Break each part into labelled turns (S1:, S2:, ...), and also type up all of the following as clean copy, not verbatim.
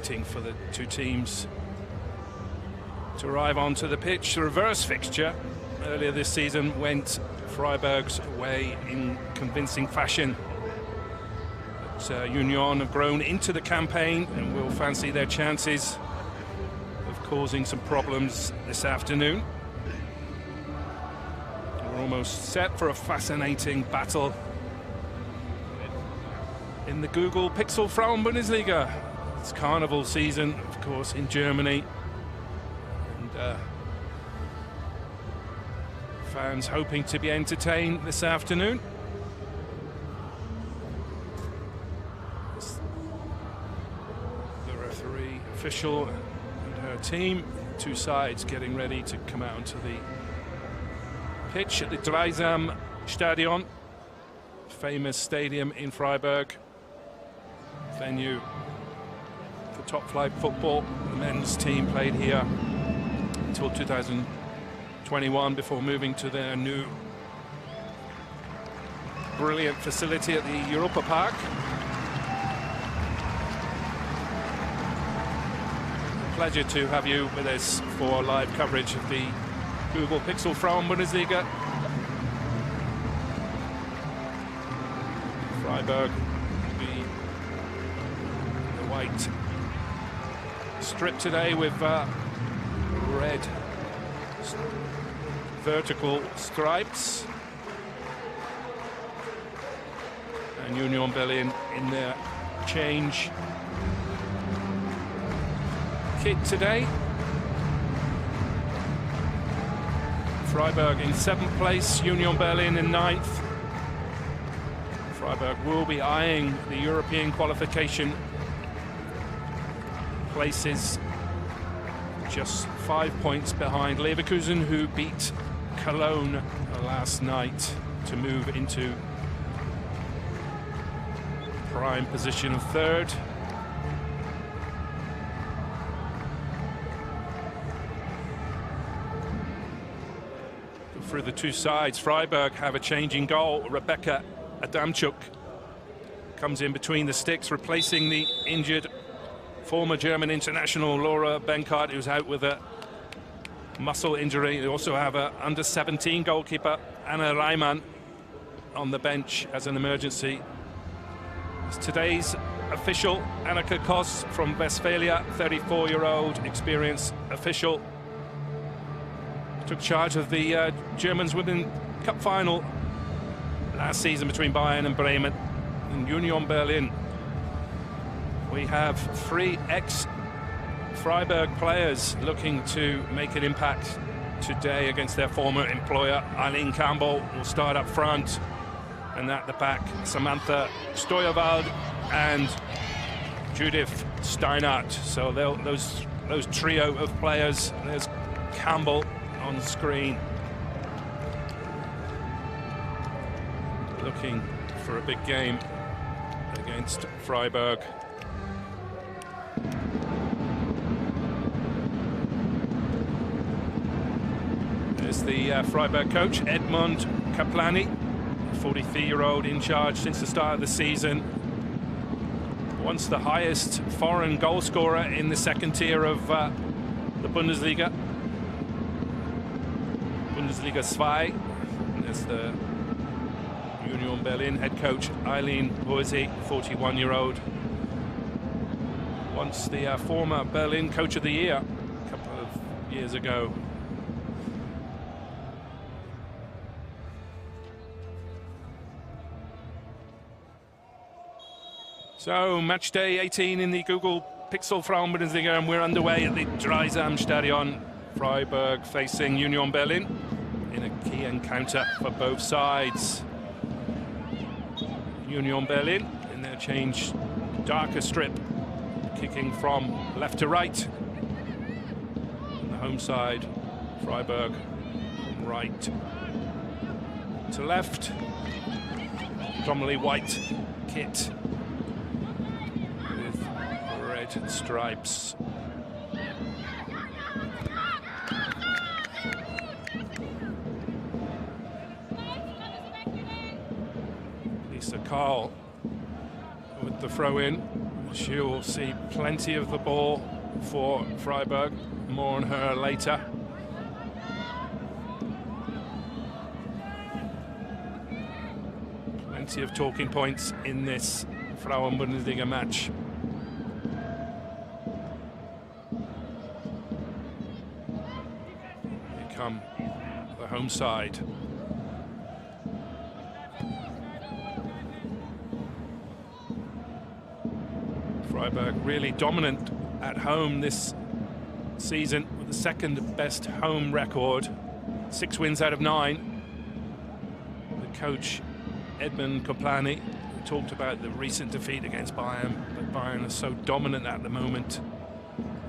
S1: waiting for the two teams to arrive onto the pitch. The reverse fixture earlier this season went Freiburg's way in convincing fashion. But Union have grown into the campaign and will fancy their chances of causing some problems this afternoon. We're almost set for a fascinating battle in the Google Pixel Frauen-Bundesliga. It's carnival season, of course, in Germany. And fans hoping to be entertained this afternoon. The referee official and her team, two sides getting ready to come out onto the pitch at the Dreisam Stadion, famous stadium in Freiburg, venue for top-flight football. The men's team played here until 2021 before moving to their new brilliant facility at the Europa Park. Pleasure to have you with us for live coverage of the Google Pixel Frauen-Bundesliga. Freiburg, the white strip today with red vertical stripes, and Union Berlin in their change kit today. Freiburg in 7th place, Union Berlin in 9th. Freiburg will be eyeing the European qualification places, just 5 points behind Leverkusen, who beat Cologne last night to move into prime position of 3rd. Through the two sides, Freiburg have a changing goal. Rebecca Adamczuk comes in between the sticks, replacing the injured former German international Laura Benkart, who's out with a muscle injury. They also have a under-17 goalkeeper Anna Reimann on the bench as an emergency. As today's official, Annika Koss from Westphalia, 34-year-old experienced official, took charge of the Germans Women's Cup final last season between Bayern and Bremen. In Union Berlin, we have 3 ex-Freiburg players looking to make an impact today against their former employer. Eileen Campbell will start up front, and at the back, Samantha Steuerwald and Judith Steinert. So those trio of players. There's Campbell on screen, looking for a big game against Freiburg. There's the Freiburg coach, Edmund Kaplani, 43-year-old in charge since the start of the season. Once the highest foreign goal scorer in the second tier of the Bundesliga. Bundesliga 2. There's the Union Berlin head coach Eileen Boise, 41-year-old. Once the former Berlin Coach of the Year a couple of years ago. So, match day 18 in the Google Pixel Frauen-Bundesliga, and we're underway at the Dreisam Stadion. Freiburg facing Union Berlin in a key encounter for both sides. Union Berlin in their change darker strip, kicking from left to right. On the home side, Freiburg from right to left. Predominantly white kit with red stripes. Carl with the throw in. She'll see plenty of the ball for Freiburg. More on her later. Plenty of talking points in this Frauen-Bundesliga match. Here come the home side. Freiburg really dominant at home this season with the second best home record, 6 wins out of 9. The coach Edmund Koplany talked about the recent defeat against Bayern, but Bayern is so dominant at the moment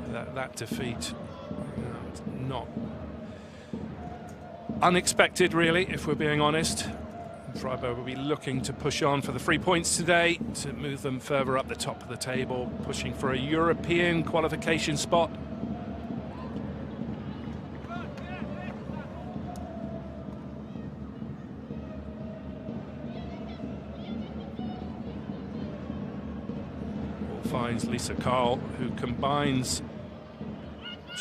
S1: that that defeat, it's not unexpected really, if we're being honest. Freiburg will be looking to push on for the 3 points today to move them further up the top of the table, pushing for a European qualification spot. Finds Lisa Karl, who combines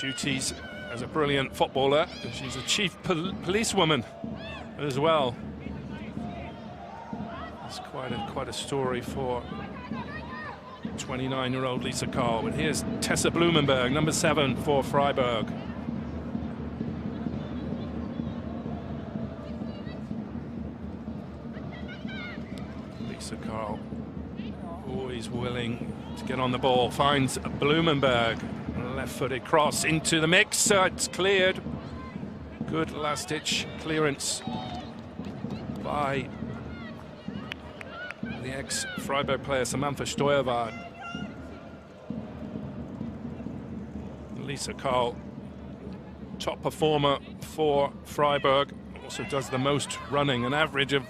S1: duties as a brilliant footballer. She's a chief policewoman as well. It's quite a story for 29-year-old Lisa Karl. But here's Tessa Blumenberg, number 7 for Freiburg. Lisa Karl, always willing to get on the ball, finds Blumenberg, left-footed cross into the mix. It's cleared. Good last-ditch clearance by the ex-Freiburg player Samantha Steuerwart. Lisa Karl, top performer for Freiburg, also does the most running, an average of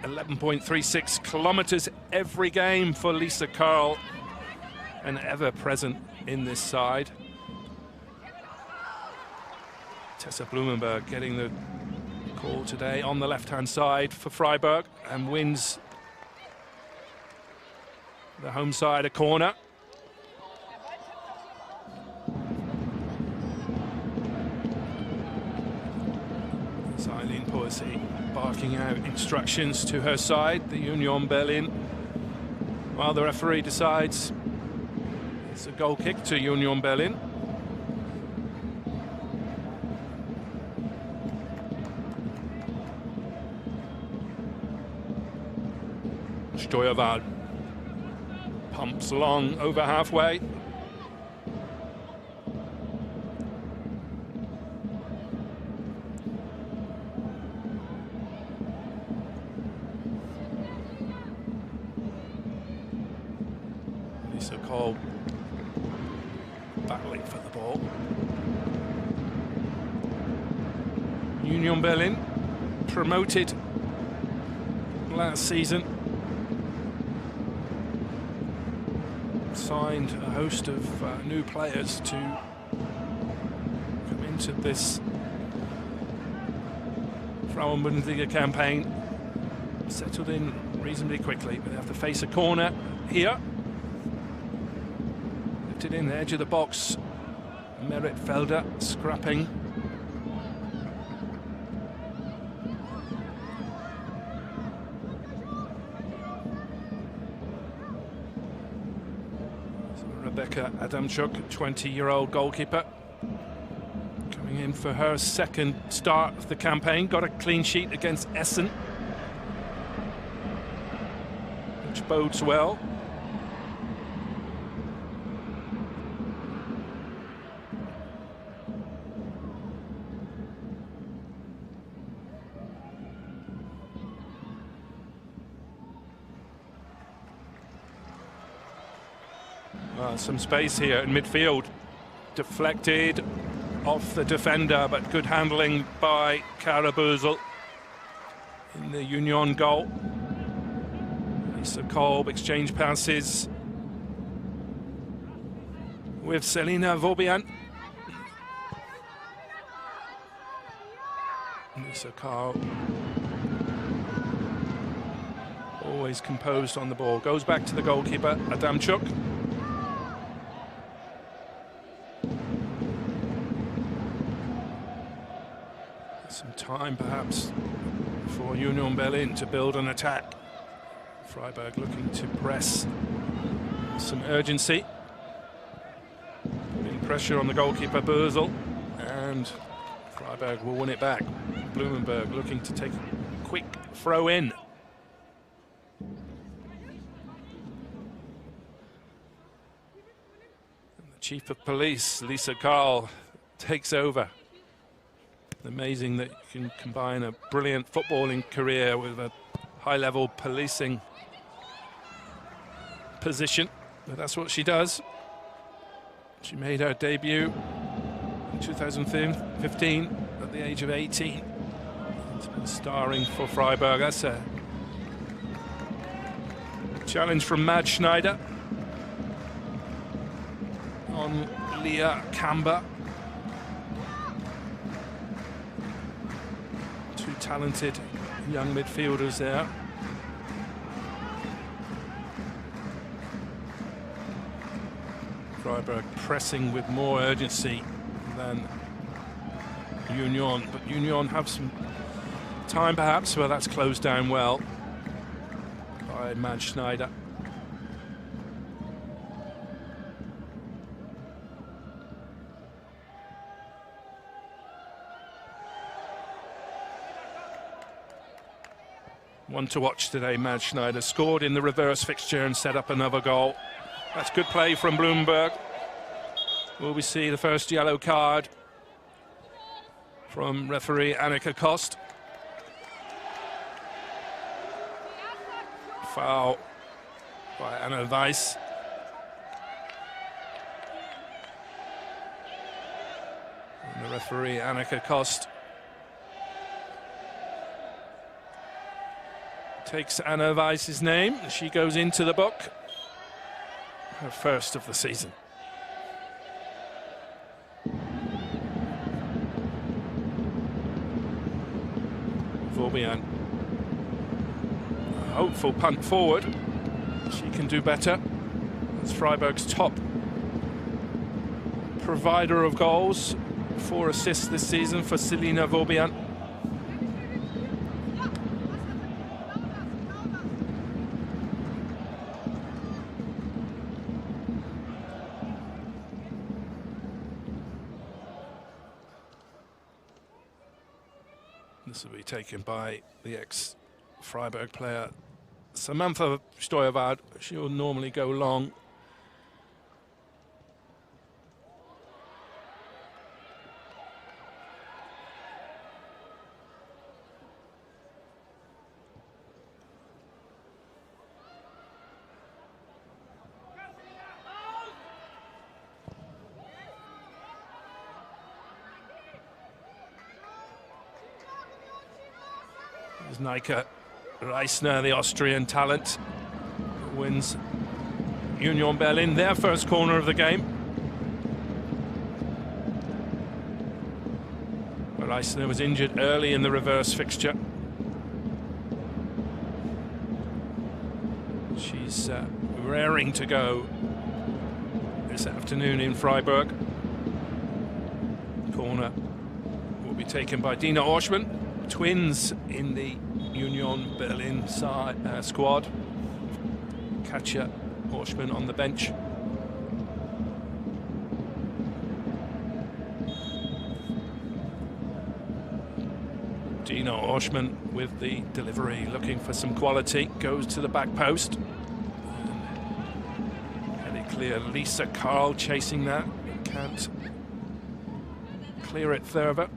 S1: 11.36 kilometers every game for Lisa Karl, and ever present in this side. Tessa Blumenberg getting the call today on the left-hand side for Freiburg and wins the home side a corner. It's Eileen Poissy barking out instructions to her side, the Union Berlin, while the referee decides it's a goal kick to Union Berlin. Steuerwart pumps along over halfway. Lisa Karl battling for the ball. Union Berlin, promoted last season, signed a host of new players to come into this Frauen-Bundesliga campaign. Settled in reasonably quickly, but they have to face a corner here. Lifted in the edge of the box. Merit Felder scrapping. Rebecca Adamchuk, 20-year-old goalkeeper, coming in for her second start of the campaign. Got a clean sheet against Essen, which bodes well. Some space here in midfield, deflected off the defender, but good handling by Karabösel in the Union goal. Lisa Kolb exchange passes with Selina Vobian. Lisa Karl, always composed on the ball, goes back to the goalkeeper Adamchuk. Some time perhaps for Union Berlin to build an attack. Freiburg looking to press, some urgency, putting pressure on the goalkeeper Bösel, and Freiburg will win it back. Blumenberg looking to take a quick throw in. And the Chief of Police, Lisa Karl, takes over. Amazing that you can combine a brilliant footballing career with a high-level policing position, but that's what she does. She made her debut in 2015 at the age of 18. It's been starring for Freiburg. That's a challenge from Mad Schneider on Leah Kamba. Two talented young midfielders there. Freiburg pressing with more urgency than Union, but Union have some time perhaps. Well, that's closed down well by Mad Schneider. One to watch today. Mad Schneider scored in the reverse fixture and set up another goal. That's good play from Bloomberg. Will we see the first yellow card from referee Annika Kost? Foul by Anna Weiss. And the referee Annika Kost takes Anna Weiss's name. She goes into the book. Her first of the season. Vorbian. A hopeful punt forward. She can do better. That's Freiburg's top provider of goals. 4 assists this season for Selina Vorbian. This will be taken by the ex-Freiburg player Samantha Steuerwart. She'll normally go long. Nike Reisner, the Austrian talent, wins Union Berlin their first corner of the game. Reisner was injured early in the reverse fixture. She's raring to go this afternoon in Freiburg. Corner will be taken by Dina Orschmann. Twins in the Union Berlin squad. Katja Orschmann on the bench. Dina Orschmann with the delivery, looking for some quality, goes to the back post. Very clear. Lisa Karl chasing that, can't clear it further.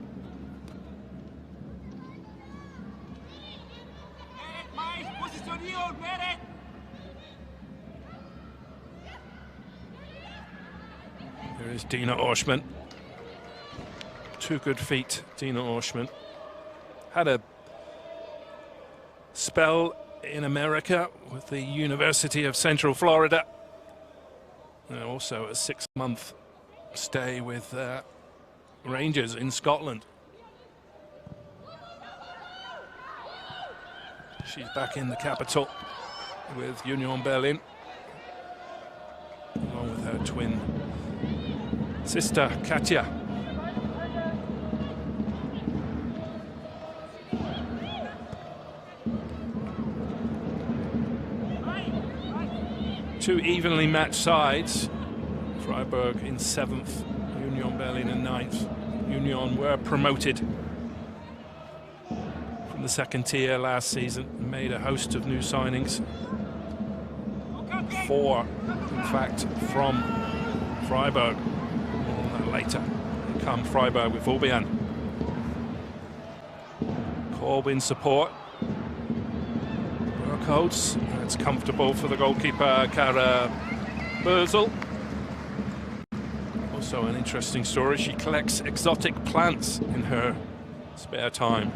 S1: Here is Dina Orschmann. 2 good feet, Dina Orschmann. Had a spell in America with the University of Central Florida. And also a 6-month stay with Rangers in Scotland. She's back in the capital with Union Berlin, along with her twin sister, Katja. two evenly matched sides. Freiburg in 7th, Union Berlin in 9th. Union were promoted from the 2nd tier last season and made a host of new signings. 4, in fact, from Freiburg. Later come Freiburg with Fabian. Corbin support. Workholz. It's comfortable for the goalkeeper, Kara Bösel. Also an interesting story, she collects exotic plants in her spare time.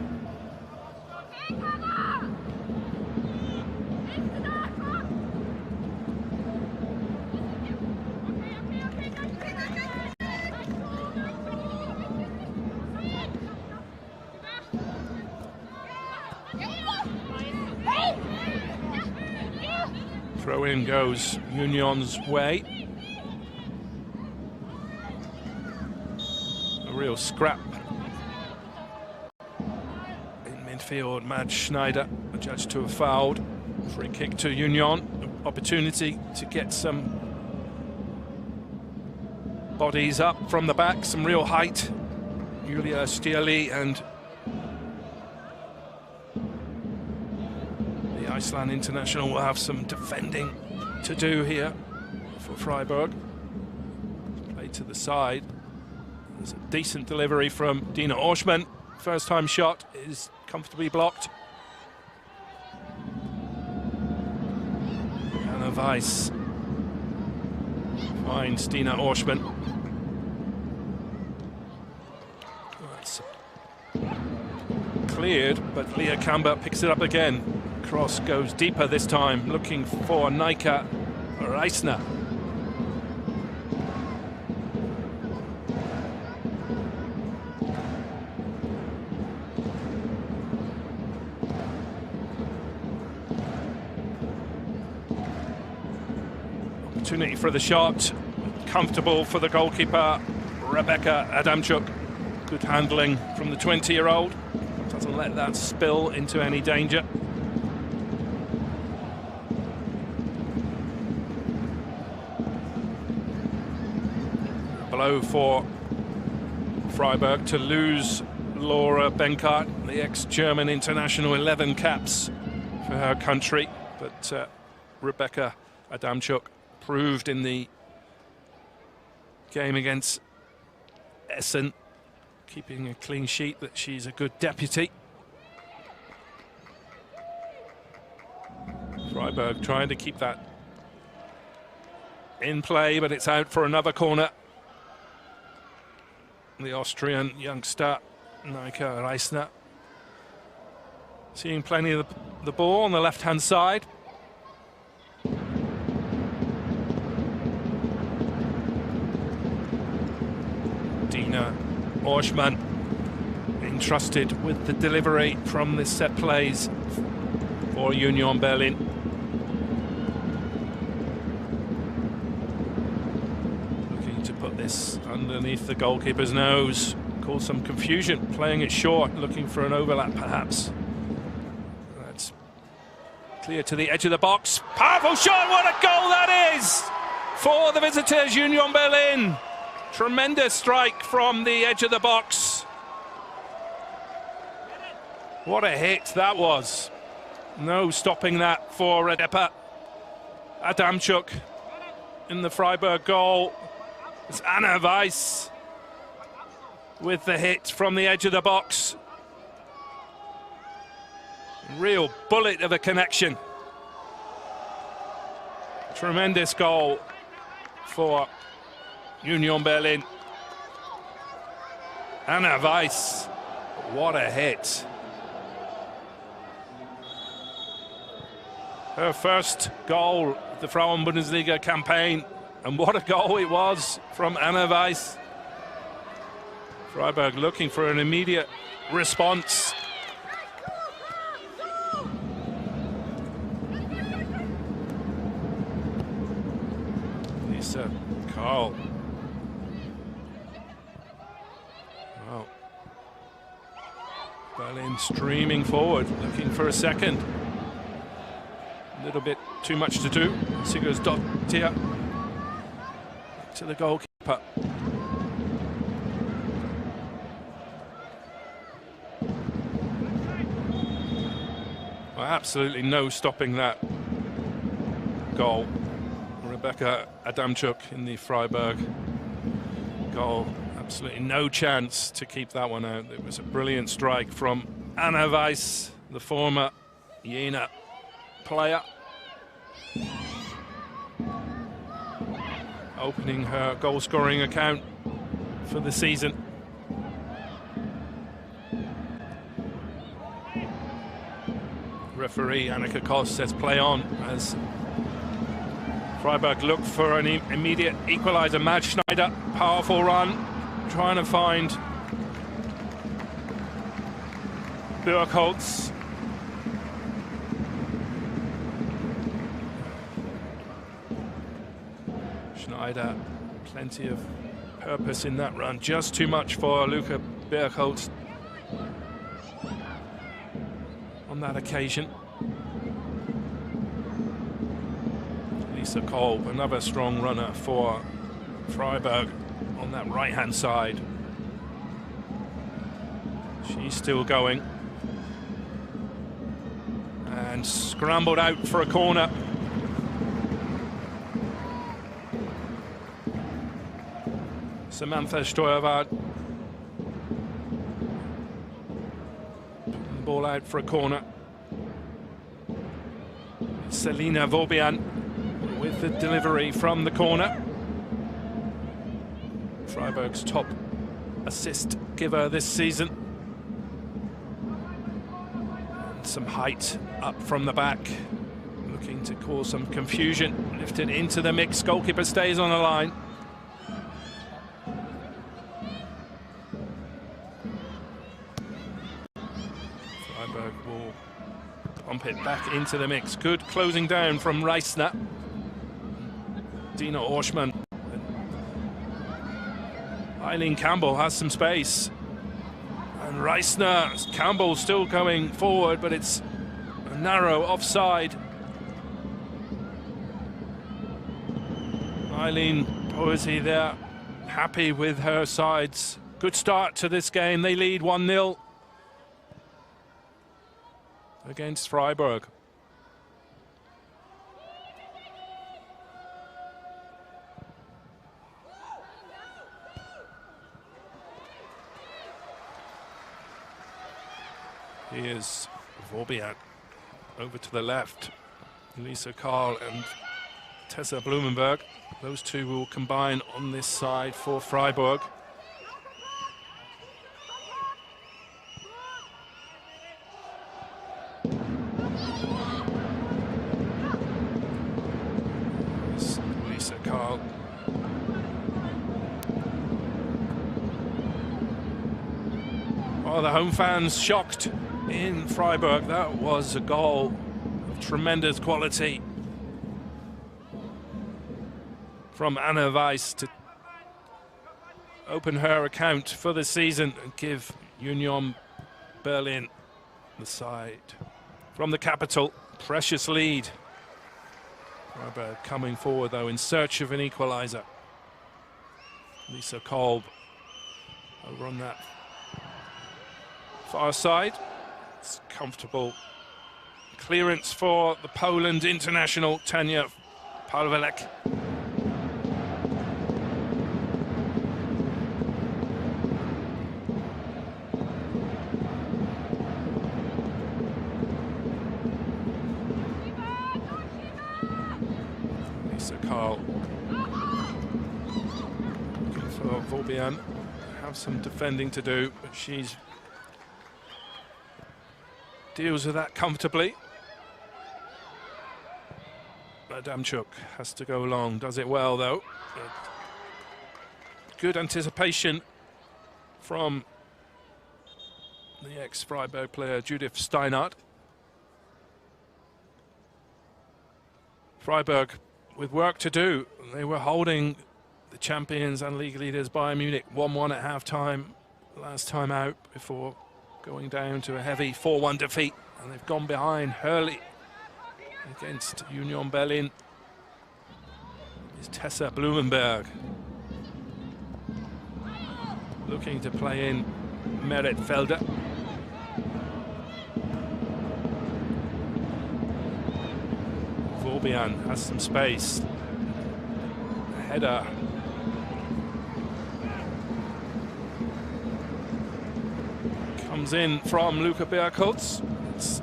S1: Throw in goes Union's way. A real scrap in midfield. Mads Schneider adjudged to have fouled. Free kick to Union. Opportunity to get some bodies up from the back, some real height. Julia Stierli and the Iceland international will have some defending to do here for Freiburg. Play to the side. There's a decent delivery from Dina Orschmann. First time shot is comfortably blocked. Anna Weiss finds Dina Orschmann. That's cleared, but Leah Camber picks it up again. Cross goes deeper this time, looking for Nika Reisner. Opportunity for the shot, comfortable for the goalkeeper, Rebecca Adamchuk. Good handling from the 20-year-old, doesn't let that spill into any danger. Blow for Freiburg to lose Laura Benkart, the ex-German international, 11 caps for her country, but Rebecca Adamchuk proved in the game against Essen, keeping a clean sheet, that she's a good deputy. Freiburg trying to keep that in play, but it's out for another corner. The Austrian youngster, Nika Reisner, seeing plenty of the ball on the left-hand side. Dina Orschmann entrusted with the delivery from the set plays for Union Berlin. Looking to put this underneath the goalkeeper's nose, cause some confusion, playing it short, looking for an overlap perhaps. That's clear to the edge of the box. Powerful shot, what a goal that is for the visitors, Union Berlin. Tremendous strike from the edge of the box. What a hit that was. No stopping that for Rebecca Adamchuk in the Freiburg goal. It's Anna Weiss with the hit from the edge of the box. Real bullet of a connection. Tremendous goal for Union Berlin. Anna Weiss, what a hit. Her first goal of the Frauen-Bundesliga campaign, and what a goal it was from Anna Weiss. Freiburg looking for an immediate response. Lisa Karl. Wow. Berlin streaming forward, looking for a second. A little bit too much to do. Sigurðsdóttir to the goalkeeper. Well, absolutely no stopping that goal. Rebecca Adamczuk in the Freiburg goal. Absolutely no chance to keep that one out. It was a brilliant strike from Anna Weiss, the former Jena player, opening her goal-scoring account for the season. Referee Annika Kos says play on as Freiburg look for an immediate equaliser. Mad Schneider, powerful run, trying to find Burkholz. Schneider, plenty of purpose in that run, just too much for Luca Burkholz on that occasion. Lisa Kolb, another strong runner for Freiburg on that right-hand side. She's still going. And scrambled out for a corner. Samantha Steuerwart. Putting the ball out for a corner. Selina Vorbian with the delivery from the corner. Freiburg's top assist giver this season. And some height up from the back, looking to cause some confusion. Lifted into the mix, goalkeeper stays on the line. Freiburg will pump it back into the mix. Good closing down from Reisner. Dina Orschmann. Eileen Campbell has some space. And Reisner, Campbell still going forward, but it's a narrow offside. Eileen Poesy there, happy with her sides. Good start to this game. They lead 1-0 against Freiburg. Here's Vorbian over to the left. Lisa Karl and Tessa Blumenberg. Those two will combine on this side for Freiburg. Lisa Karl. Oh, the home fans shocked in Freiburg. That was a goal of tremendous quality from Anna Weiss to open her account for the season and give Union Berlin the side from the capital. Precious lead. Freiburg coming forward though in search of an equaliser. Lisa Kolb over on that far side. It's comfortable clearance for the Poland international Tania Pawelek. Lisa Karl looking for Vorbian. Have some defending to do, but she's deals with that comfortably. Adamczuk has to go long, does it well though. Good anticipation from the ex-Freiburg player Judith Steinhardt. Freiburg with work to do. They were holding the champions and league leaders Bayern Munich 1-1 at half-time last time out before going down to a heavy 4-1 defeat, and they've gone behind. Hurley against Union Berlin is Tessa Blumenberg. Looking to play in Merit Felder. Vorbian has some space. Header. Comes in from Luca Berkholz. It's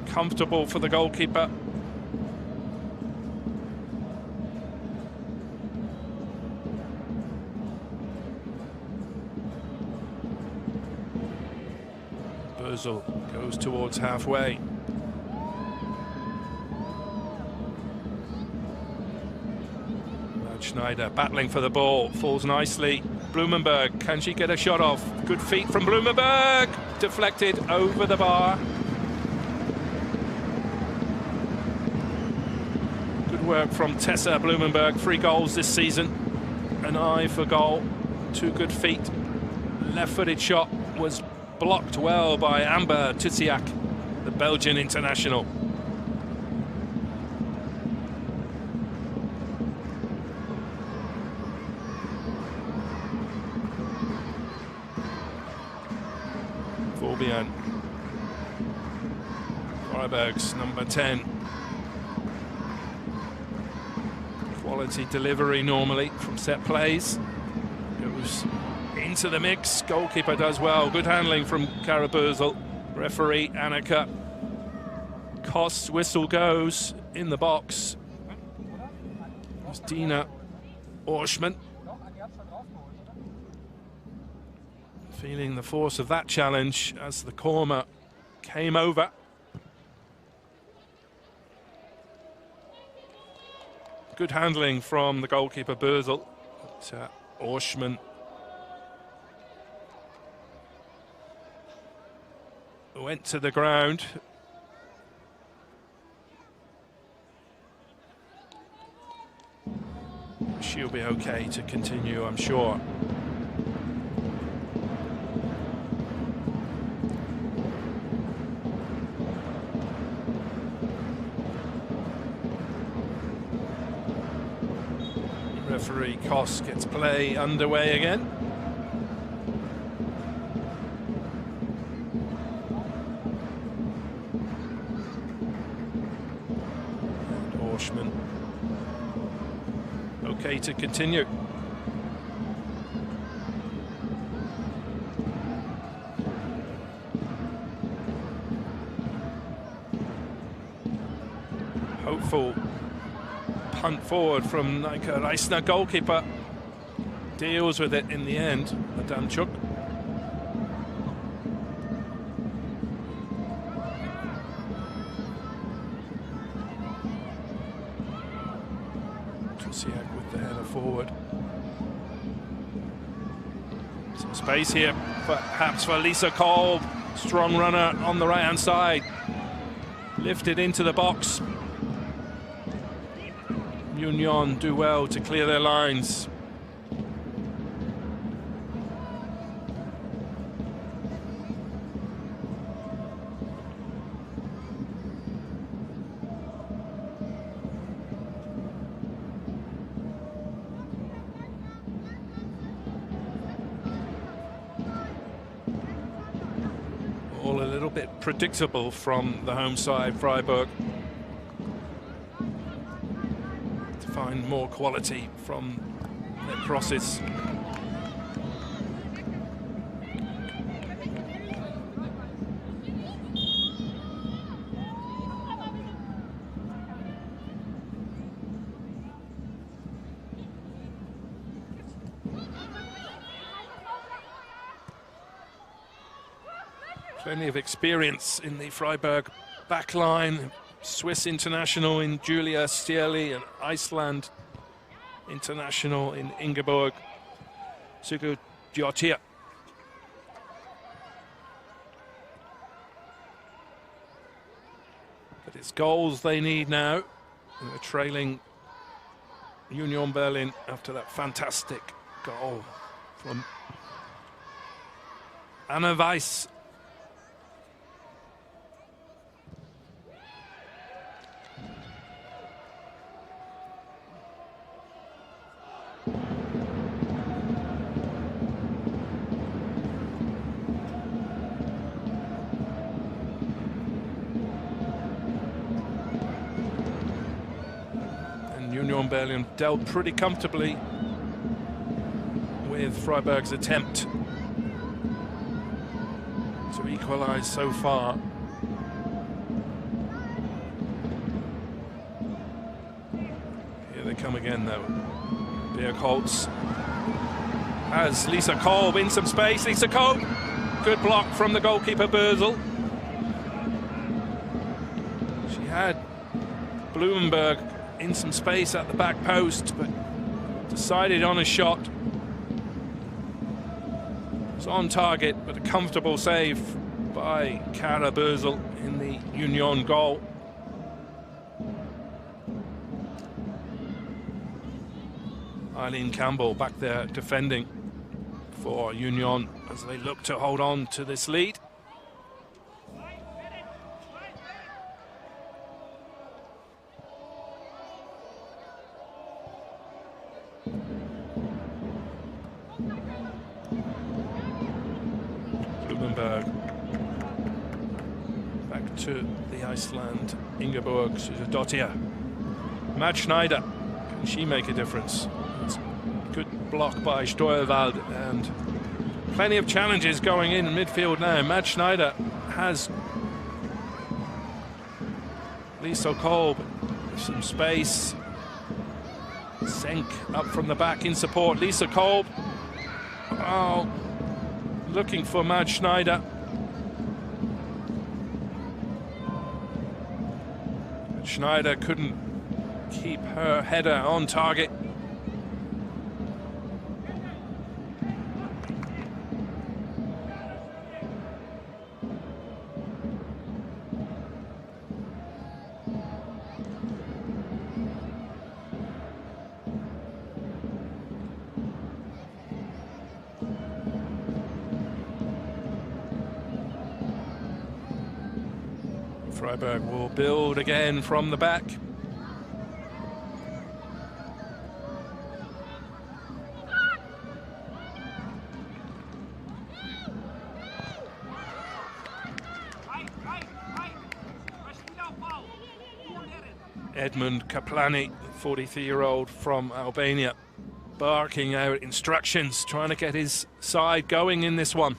S1: comfortable for the goalkeeper. Bösel goes towards halfway. Schneider battling for the ball, falls nicely. Blumenberg, can she get a shot off? Good feet from Blumenberg, deflected over the bar. Good work from Tessa Blumenberg, 3 goals this season. An eye for goal, 2 good feet. Left-footed shot was blocked well by Amber Tutsiak, the Belgian international. Vorbian, Freiburg's number 10. Quality delivery normally from set plays. Goes into the mix. Goalkeeper does well. Good handling from Kara Bösel. Referee Annika Kost's whistle goes in the box. It's Dina Orschmann. Feeling the force of that challenge as the corner came over. Good handling from the goalkeeper Bösel. Orschmann went to the ground. She'll be okay to continue, I'm sure. Referee Kost gets play underway again. And Orschmann okay to continue. Hopeful punt forward from Nika Reisner. Goalkeeper deals with it in the end, Adamchuk. Tusiak with the header forward. Some space here, perhaps for Lisa Kolb. Strong runner on the right-hand side. Lifted into the box. Union do well to clear their lines. All a little bit predictable from the home side, Freiburg. Find more quality from their crosses. Plenty of experience in the Freiburg backline. Swiss international in Julia Stierli and Iceland international in Ingeborg Sigurðardóttir. But it's goals they need now. And they're trailing Union Berlin after that fantastic goal from Anna Weiss. Union Berlin dealt pretty comfortably with Freiburg's attempt to equalize so far. Here they come again though. Birkholz has Lisa Kolb in some space. Lisa Kolb, good block from the goalkeeper Bösel. She had Blumenberg in some space at the back post, but decided on a shot. It's on target, but a comfortable save by Kara Bösel in the Union goal. Eileen Campbell back there defending for Union as they look to hold on to this lead. Blumenberg back to the Iceland. Ingeborg Dottir. Matt Schneider, can she make a difference? It's a good block by Steuerwald, and plenty of challenges going in midfield now. Matt Schneider has Lisa Kolb, some space. Senk up from the back in support. Lisa Kolb, oh, looking for Matt Schneider. But Schneider couldn't keep her header on target. Freiburg will build again from the back. Edmund Kaplani, 43-year-old from Albania, barking out instructions, trying to get his side going in this one.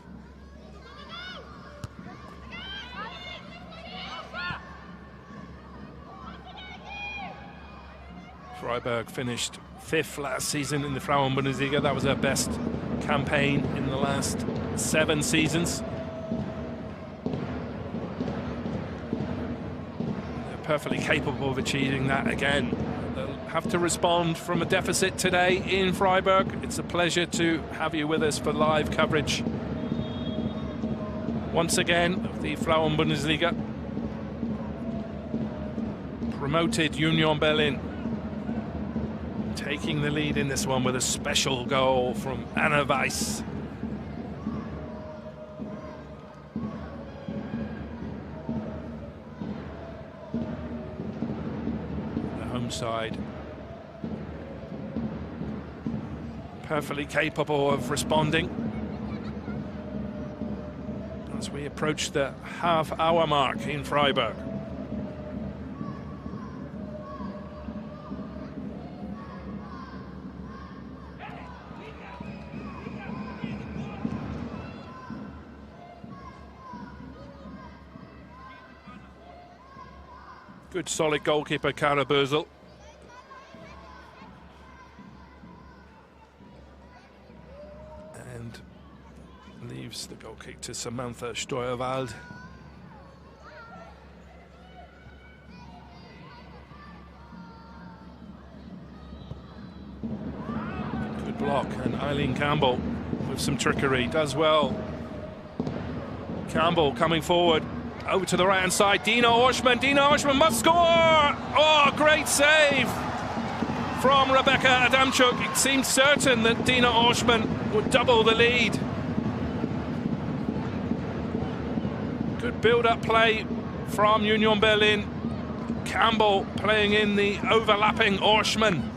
S1: Freiburg finished 5th last season in the Frauen-Bundesliga. That was their best campaign in the last 7 seasons. They're perfectly capable of achieving that again. They'll have to respond from a deficit today in Freiburg. It's a pleasure to have you with us for live coverage once again of the Frauen-Bundesliga. Promoted Union Berlin taking the lead in this one with a special goal from Anna Weiss. The home side perfectly capable of responding as we approach the half-hour mark in Freiburg. Good solid goalkeeper Kara Bösel. And leaves the goal kick to Samantha Steuerwald. Good block, and Eileen Campbell with some trickery does well. Campbell coming forward. Over to the right-hand side, Dina Orschmann. Dina Orschmann must score! Oh, great save from Rebecca Adamchuk. It seemed certain that Dina Orschmann would double the lead. Good build-up play from Union Berlin. Campbell playing in the overlapping Orschmann.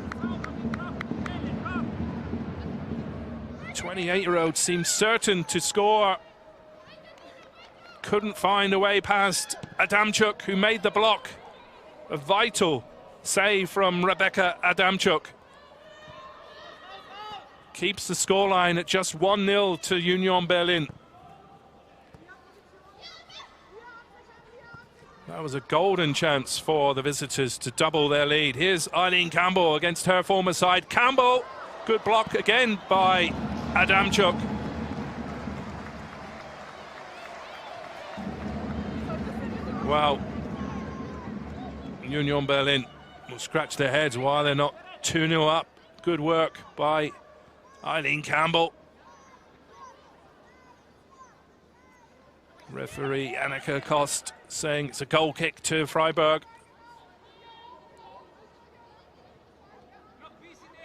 S1: 28-year-old seemed certain to score. Couldn't find a way past Adamchuk, who made the block. A vital save from Rebecca Adamchuk. Keeps the scoreline at just 1-0 to Union Berlin. That was a golden chance for the visitors to double their lead. Here's Eileen Campbell against her former side. Campbell, good block again by Adamchuk. Well, Union Berlin will scratch their heads why they're not 2-0 up. Good work by Eileen Campbell. Referee Annika Kost saying it's a goal kick to Freiburg.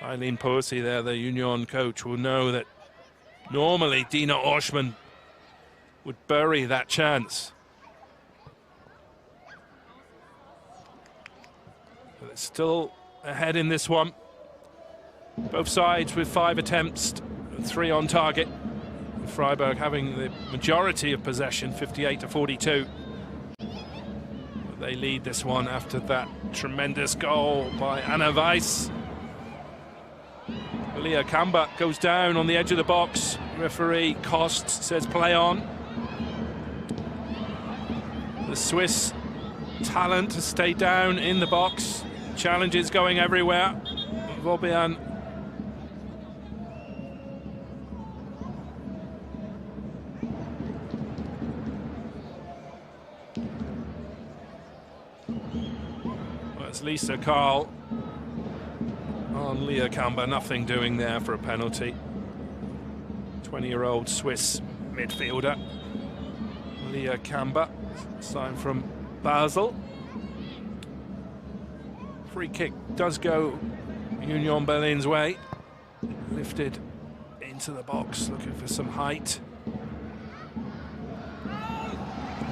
S1: Eileen Percy there, the Union coach, will know that normally Dina Orschmann would bury that chance. But it's still ahead in this one. Both sides with 5 attempts, 3 on target. Freiburg having the majority of possession, 58-42. But they lead this one after that tremendous goal by Anna Weiss. Leah Kamba goes down on the edge of the box. Referee Kost says play on. The Swiss talent to stay down in the box. Challenges going everywhere. Vobian Lisa Karl on Leah Kamba, nothing doing there for a penalty. 20-year-old Swiss midfielder Leah Kamba, signed from Basel. Free kick does go Union Berlin's way. Lifted into the box, looking for some height.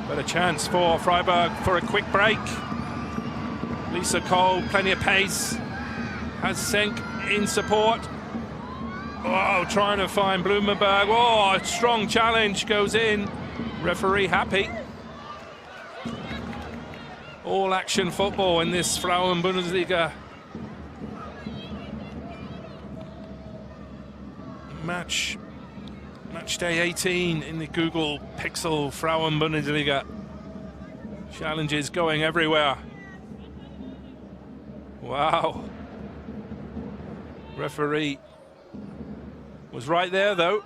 S1: But a chance for Freiburg for a quick break. Lisa Cole, plenty of pace, has Senk in support. Oh, trying to find Blumenberg. Oh, a strong challenge goes in. Referee happy. All action football in this Frauen-Bundesliga. Match day 18 in the Google Pixel Frauen-Bundesliga. Challenges going everywhere. Wow. Referee was right there though.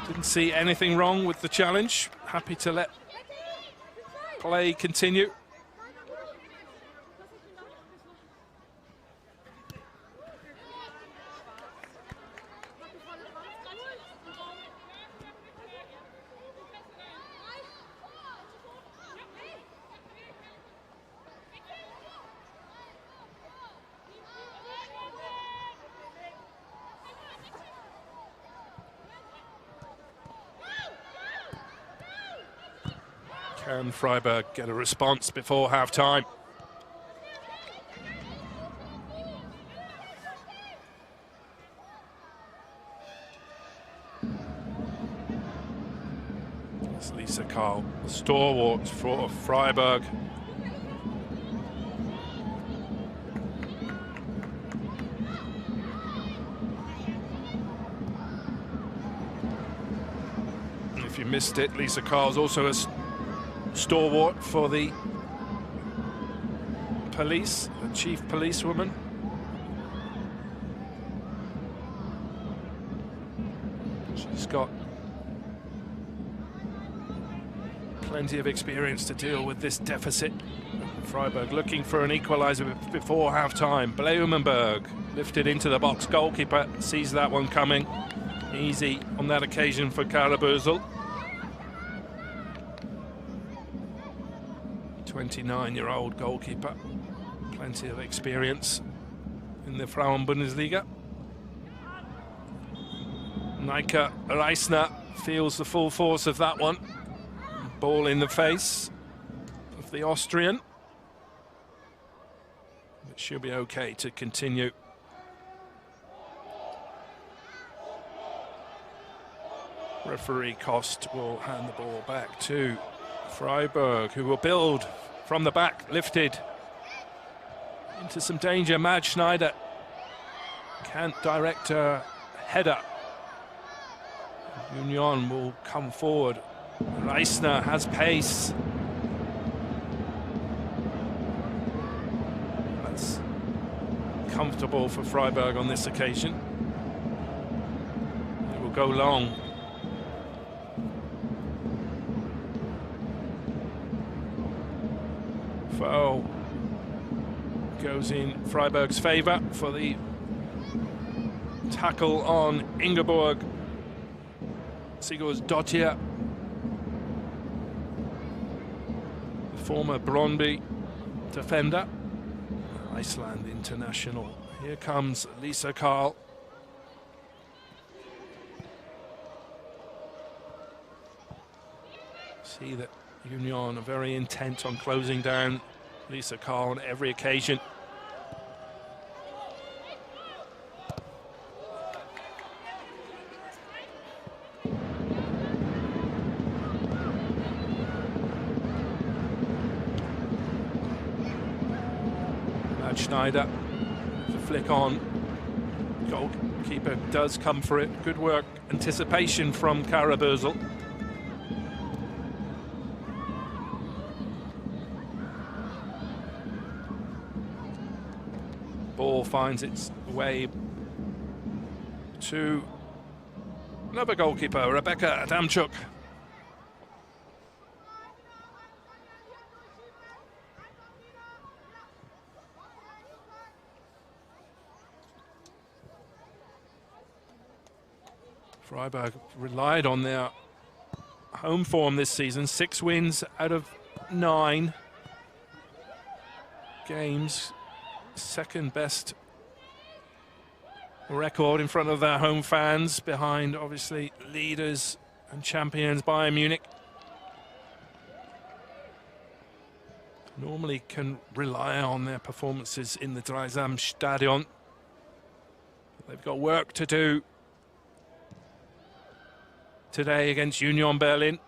S1: Didn't see anything wrong with the challenge. Happy to let play continue. Can Freiburg get a response before half-time? It's Lisa Karl, stalwart for Freiburg. If you missed it, Lisa Karl's also a stalwart for the police, the chief policewoman. She's got plenty of experience to deal with this deficit. Freiburg looking for an equaliser before half-time. Blumenberg lifted into the box. Goalkeeper sees that one coming. Easy on that occasion for Karabösel. 29-year-old goalkeeper, plenty of experience in the Frauen-Bundesliga. Nika Reisner feels the full force of that one. Ball in the face of the Austrian. But she'll be okay to continue. Referee Kost will hand the ball back to Freiburg, who will build from the back, lifted into some danger. Mad Schneider can't direct a header. Union will come forward. Reisner has pace. That's comfortable for Freiburg on this occasion. It will go long. Foul goes in Freiburg's favour for the tackle on Ingeborg Sigurðsdóttir, the former Brøndby defender, Iceland international. Here comes Lisa Karl. See that Union are very intent on closing down Lisa Karl on every occasion. Mad Schneider, the flick on. Goalkeeper does come for it. Good work, anticipation from Kara Bösel. Ball finds its way to another goalkeeper, Rebecca Adamchuk. Freiburg relied on their home form this season. 6 wins out of 9 games. Second best record in front of their home fans, behind obviously leaders and champions Bayern Munich. Normally can rely on their performances in the Dreisamstadion. They've got work to do today against Union Berlin.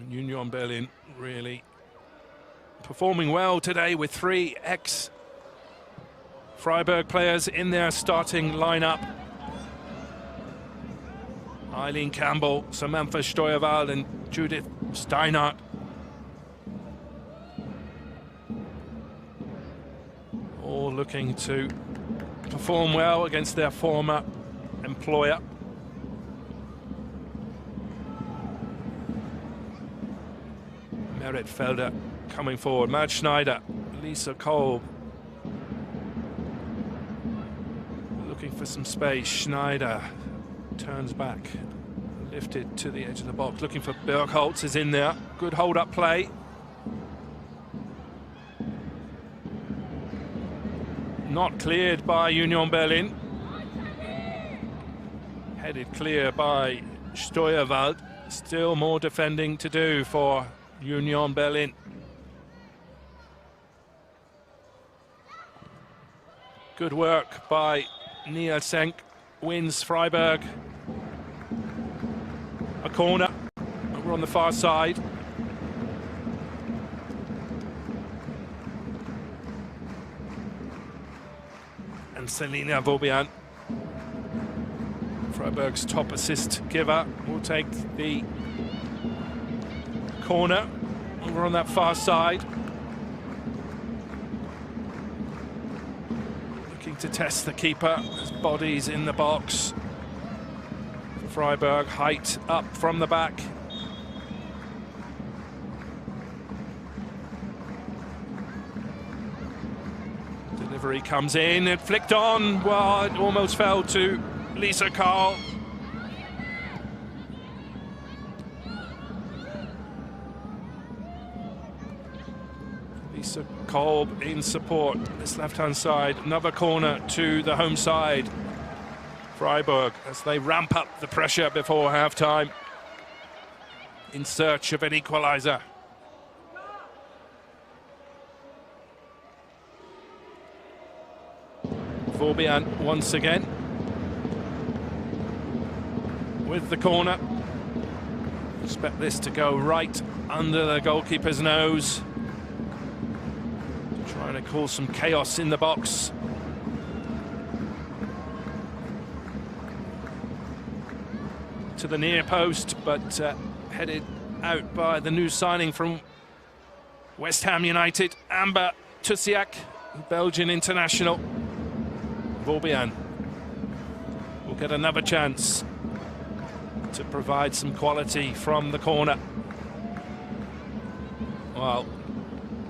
S1: Union Berlin really performing well today with 3 ex-Freiburg players in their starting lineup. Eileen Campbell, Samantha Steuerwald and Judith Steinhardt. All looking to perform well against their former employer. Merit Felder coming forward. Mad Schneider, Lisa Kolb looking for some space. Schneider turns back, lifted to the edge of the box, looking for Bergholz, is in there. Good hold-up play. Not cleared by Union Berlin. Headed clear by Steuerwald. Still more defending to do for Union Berlin. Good work by Nielsen. Wins Freiburg a corner over on the far side. And Selina Vaubian, Freiburg's top assist giver, will take the corner over on that far side. Looking to test the keeper. His body's in the box. Freiburg, height up from the back. Delivery comes in, it flicked on. Well, it almost fell to Lisa Karl. Lisa Kolb in support. This left-hand side, another corner to the home side. Freiburg, as they ramp up the pressure before half-time, in search of an equaliser. Vaubian once again. with the corner. Expect this to go right under the goalkeeper's nose. Trying to cause some chaos in the box. To the near post, but headed out by the new signing from West Ham United, Amber Tusiak, Belgian international. Vorbian will get another chance to provide some quality from the corner. Well,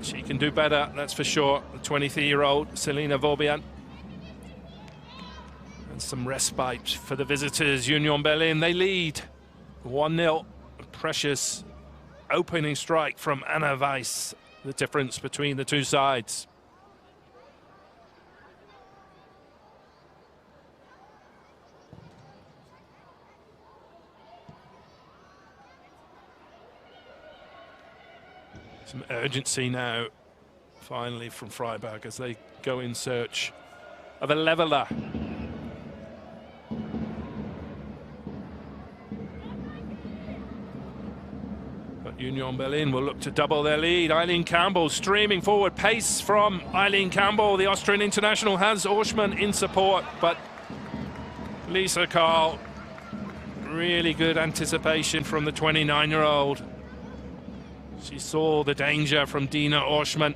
S1: she can do better, that's for sure. The 23-year-old Selina Vorbian. And some respite for the visitors, Union Berlin. They lead 1-0. Precious opening strike from Anna Weiss, the difference between the two sides. Some urgency now, finally, from Freiburg as they go in search of a leveller. But Union Berlin will look to double their lead. Eileen Campbell streaming forward. Pace from Eileen Campbell. The Austrian international has Orschmann in support, but Lisa Karl, really good anticipation from the 29-year-old. She saw the danger from Dina Orschmann.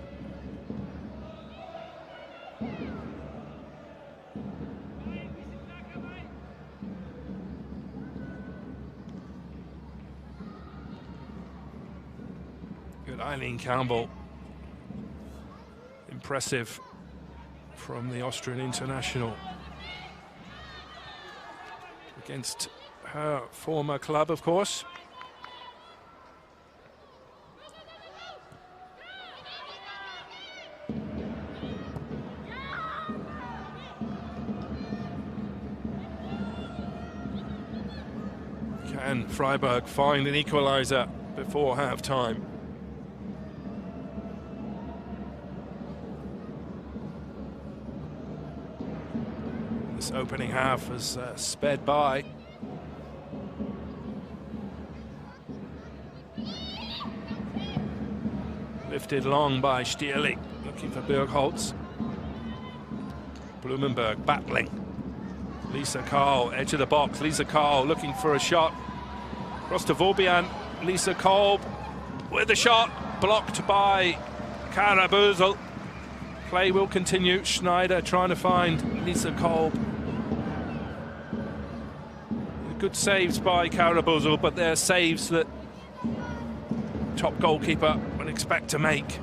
S1: Good Eileen Campbell. Impressive from the Austrian international. Against her former club, of course. Can Freiburg find an equaliser before half-time? This opening half has sped by. Lifted long by Stierli, looking for Bergholz. Blumenberg battling. Lisa Karl, edge of the box. Lisa Karl looking for a shot. Across to Vorbian. Lisa Kolb with the shot. Blocked by Kara Bösel. Play will continue. Schneider trying to find Lisa Kolb. Good saves by Kara Bösel, but they're saves that top goalkeeper would expect to make.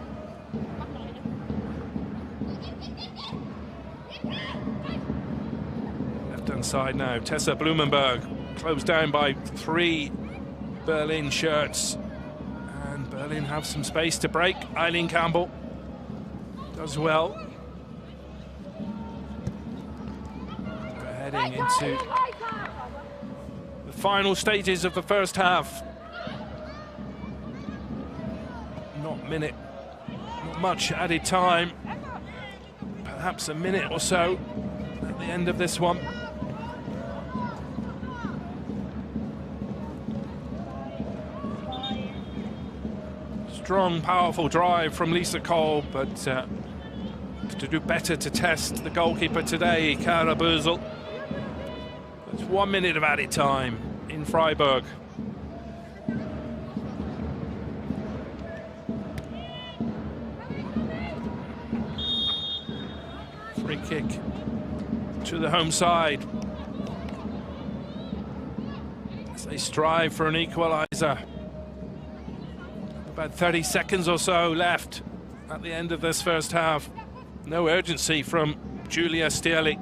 S1: Left-hand side now. Tessa Blumenberg closed down by 3 Berlin shirts, and Berlin have some space to break. Eileen Campbell does well. We're heading into the final stages of the first half. Not much added time. Perhaps a minute or so at the end of this one. Strong, powerful drive from Lisa Kolb, but to do better to test the goalkeeper today, Kara Bösel. There's 1 minute of added time in Freiburg. Free kick to the home side as they strive for an equaliser. About 30 seconds or so left at the end of this first half. No urgency from Julia Stierli.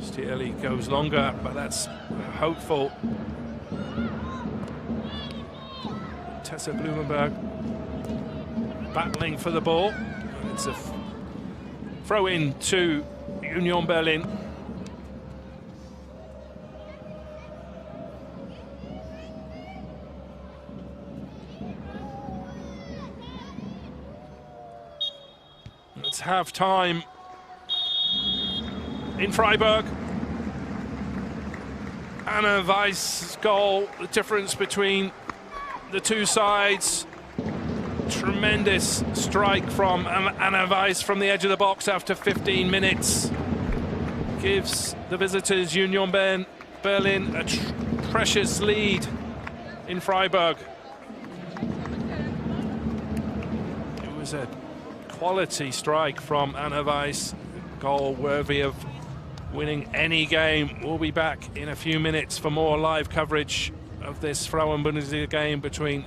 S1: Stierli goes longer, but that's hopeful. Tessa Blumenberg battling for the ball. It's a throw in to Union Berlin. It's half-time in Freiburg. Anna Weiss's goal, the difference between the two sides. Tremendous strike from Anna Weiss from the edge of the box after 15 minutes. Gives the visitors Union Berlin a precious lead in Freiburg. It was a quality strike from Anna Weiss, goal worthy of winning any game. We'll be back in a few minutes for more live coverage of this Frauen-Bundesliga game between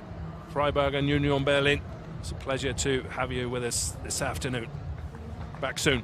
S1: Freiburg and Union Berlin. It's a pleasure to have you with us this afternoon. Back soon.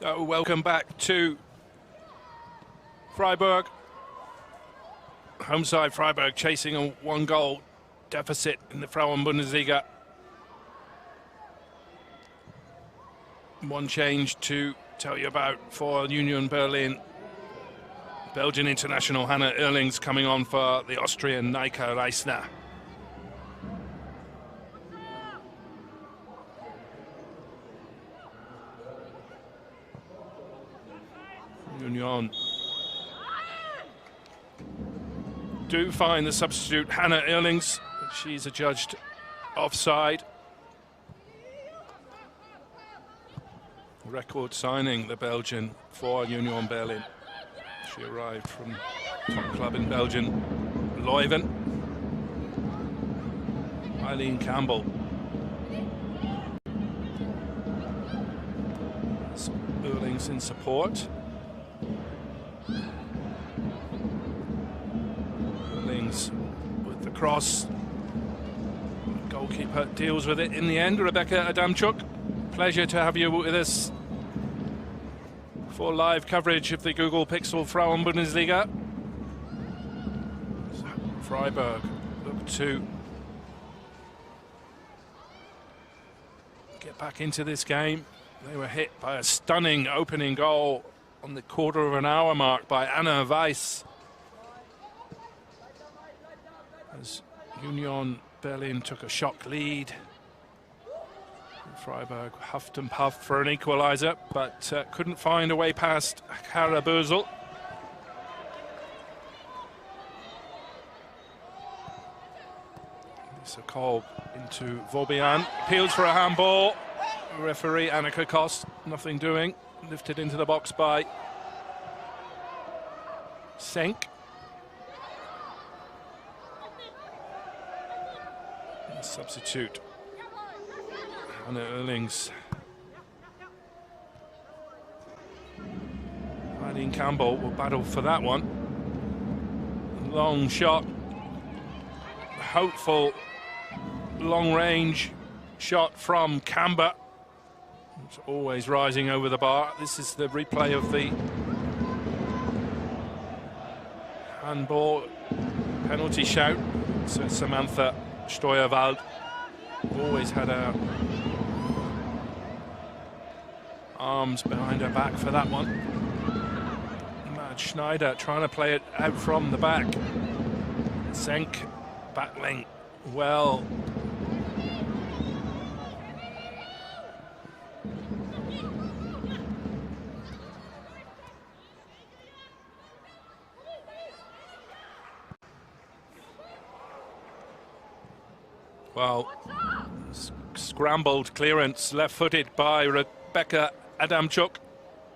S1: Welcome back to Freiburg. Home side Freiburg chasing a 1-goal deficit in the Frauen-Bundesliga. One change to tell you about for Union Berlin. Belgian international Hannah Ehrlings coming on for the Austrian Nike Reisner. Union do find the substitute Hannah Ehrlings. She's adjudged offside. Record signing, the Belgian, for Union Berlin. She arrived from top club in Belgium, Leuven. Eileen Campbell. Ehrlings in support. Ehrlings with the cross. Goalkeeper deals with it in the end. Rebecca Adamchuk, pleasure to have you with us for live coverage of the Google Pixel Frauen-Bundesliga. Freiburg look to get back into this game. They were hit by a stunning opening goal on the quarter of an hour mark by Anna Weiss, as Union Berlin took a shock lead. Freiburg huffed and puffed for an equaliser, but couldn't find a way past Kara Bösel. Lisa Kolb into Vobian, appeals for a handball. Referee Annika Kost, nothing doing. Lifted into the box by Senk. And substitute Hannah Ehrlings. Eileen Campbell will battle for that one. Long shot. Hopeful long range shot from Camber. It's always rising over the bar. This is the replay of the handball penalty shout. So Samantha Steuerwald always had her arms behind her back for that one. Mad Schneider trying to play it out from the back. Senk battling well. Well, scrambled clearance, left-footed by Rebecca Adamchuk.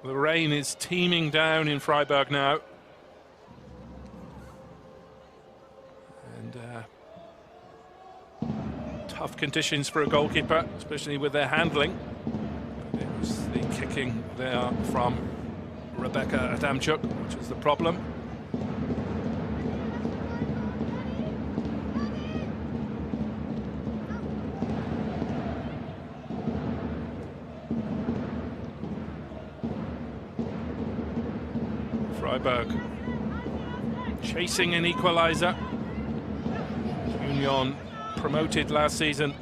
S1: The rain is teeming down in Freiburg now. And tough conditions for a goalkeeper, especially with their handling. It was the kicking there from Rebecca Adamchuk, which is the problem. Freiburg chasing an equaliser. Union promoted last season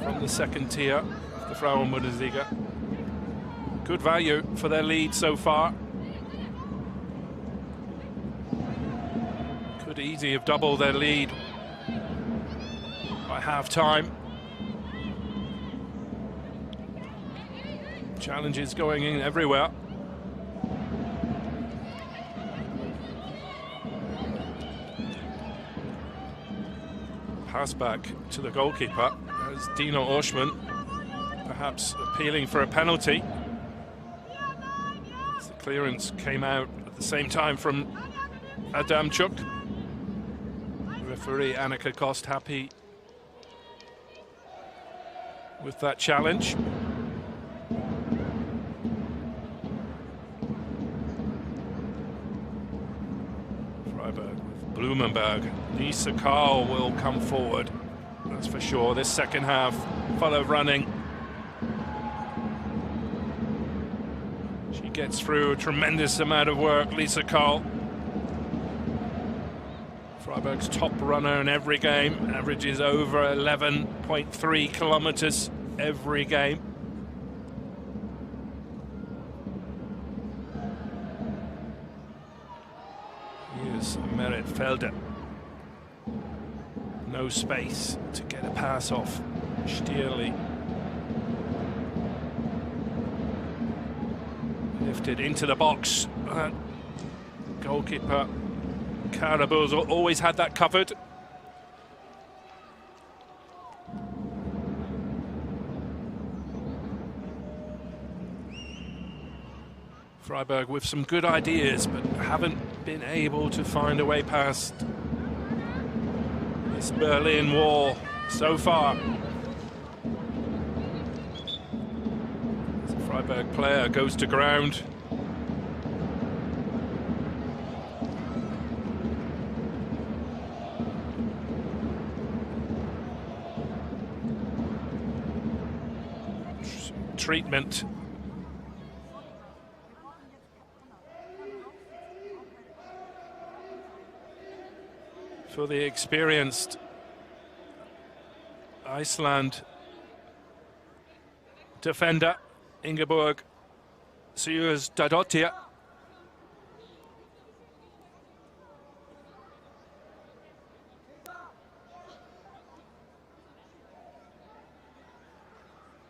S1: from the second tier of the Frauen-Bundesliga. Good value for their lead so far. Could easily have doubled their lead by half-time. Challenges going in everywhere. Pass back to the goalkeeper as Dina Orschmann, perhaps appealing for a penalty. As the clearance came out at the same time from Adamchuk. Referee Annika Kost happy with that challenge. Freiburg with Blumenberg. Lisa Karl will come forward, that's for sure. This second half full of running. She She gets through a tremendous amount of work, Lisa Karl. Freiburg's top runner in every game, averages over 11.3 kilometers every game. Here's Merit Felder. No space to get a pass off Stierli. Lifted into the box. Goalkeeper Carabou's always had that covered. Freiburg with some good ideas, but haven't been able to find a way past this Berlin wall so far. The Freiburg player goes to ground. Treatment. For the experienced Iceland defender, Ingeborg Sigurðardóttir.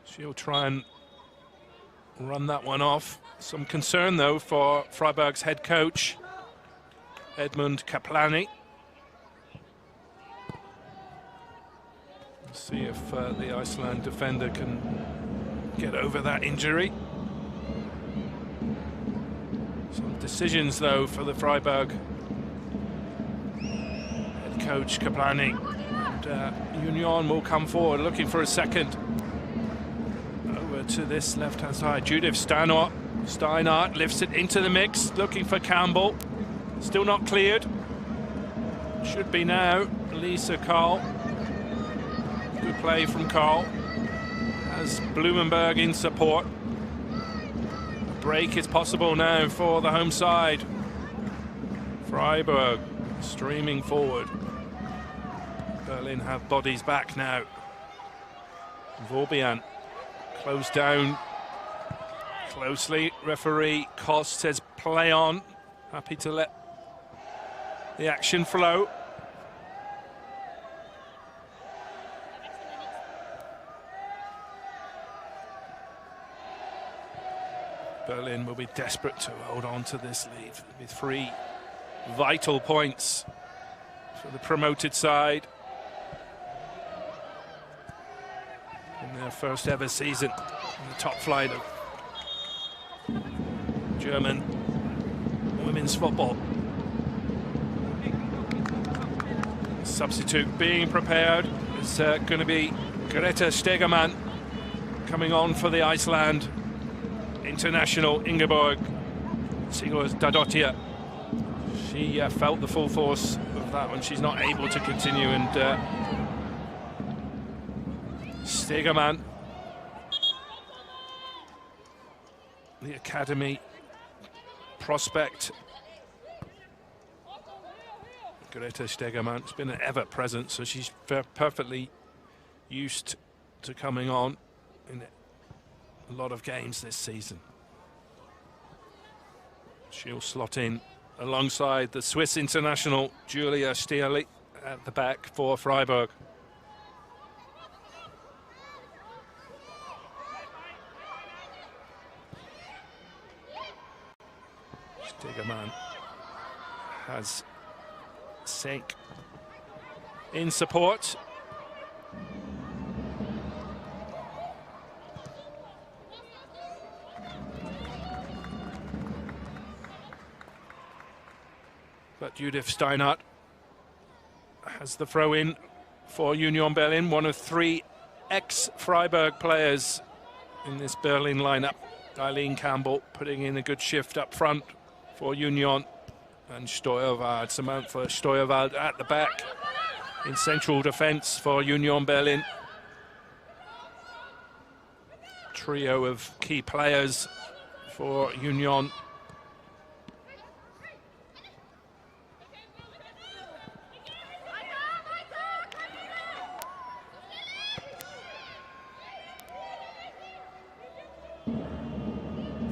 S1: She'll try and run that one off. Some concern though for Freiburg's head coach, Edmund Kaplani. See if the Iceland defender can get over that injury. Some decisions though for the Freiburg head coach Kaplani. And Union will come forward looking for a second. Over to this left-hand side. Judith Steinhardt lifts it into the mix, looking for Campbell. Still not cleared. Should be now. Lisa Karl. Good play from Karl. Has Blumenberg in support. A break is possible now for the home side. Freiburg streaming forward. Berlin have bodies back now. Vorbian closed down closely. Referee Kost says play on. Happy to let the action flow. Berlin will be desperate to hold on to this lead with 3 vital points for the promoted side in their first ever season in the top flight of German women's football. Substitute being prepared is going to be Greta Stegemann coming on for the Iceland international Ingeborg Sigurðardóttir. She felt the full force of that one. She's not able to continue, and Stegemann, the academy prospect, Greta Stegemann, has been an ever present, so she's perfectly used to coming on in a lot of games this season. She'll slot in alongside the Swiss international Julia Stierli at the back for Freiburg. Stegemann has Senk in support. But Judith Steinhardt has the throw in for Union Berlin, one of 3 ex-Freiburg players in this Berlin lineup. Eileen Campbell putting in a good shift up front for Union, and Steuerwald, Samantha for Steuerwald at the back in central defence for Union Berlin. Trio of key players for Union.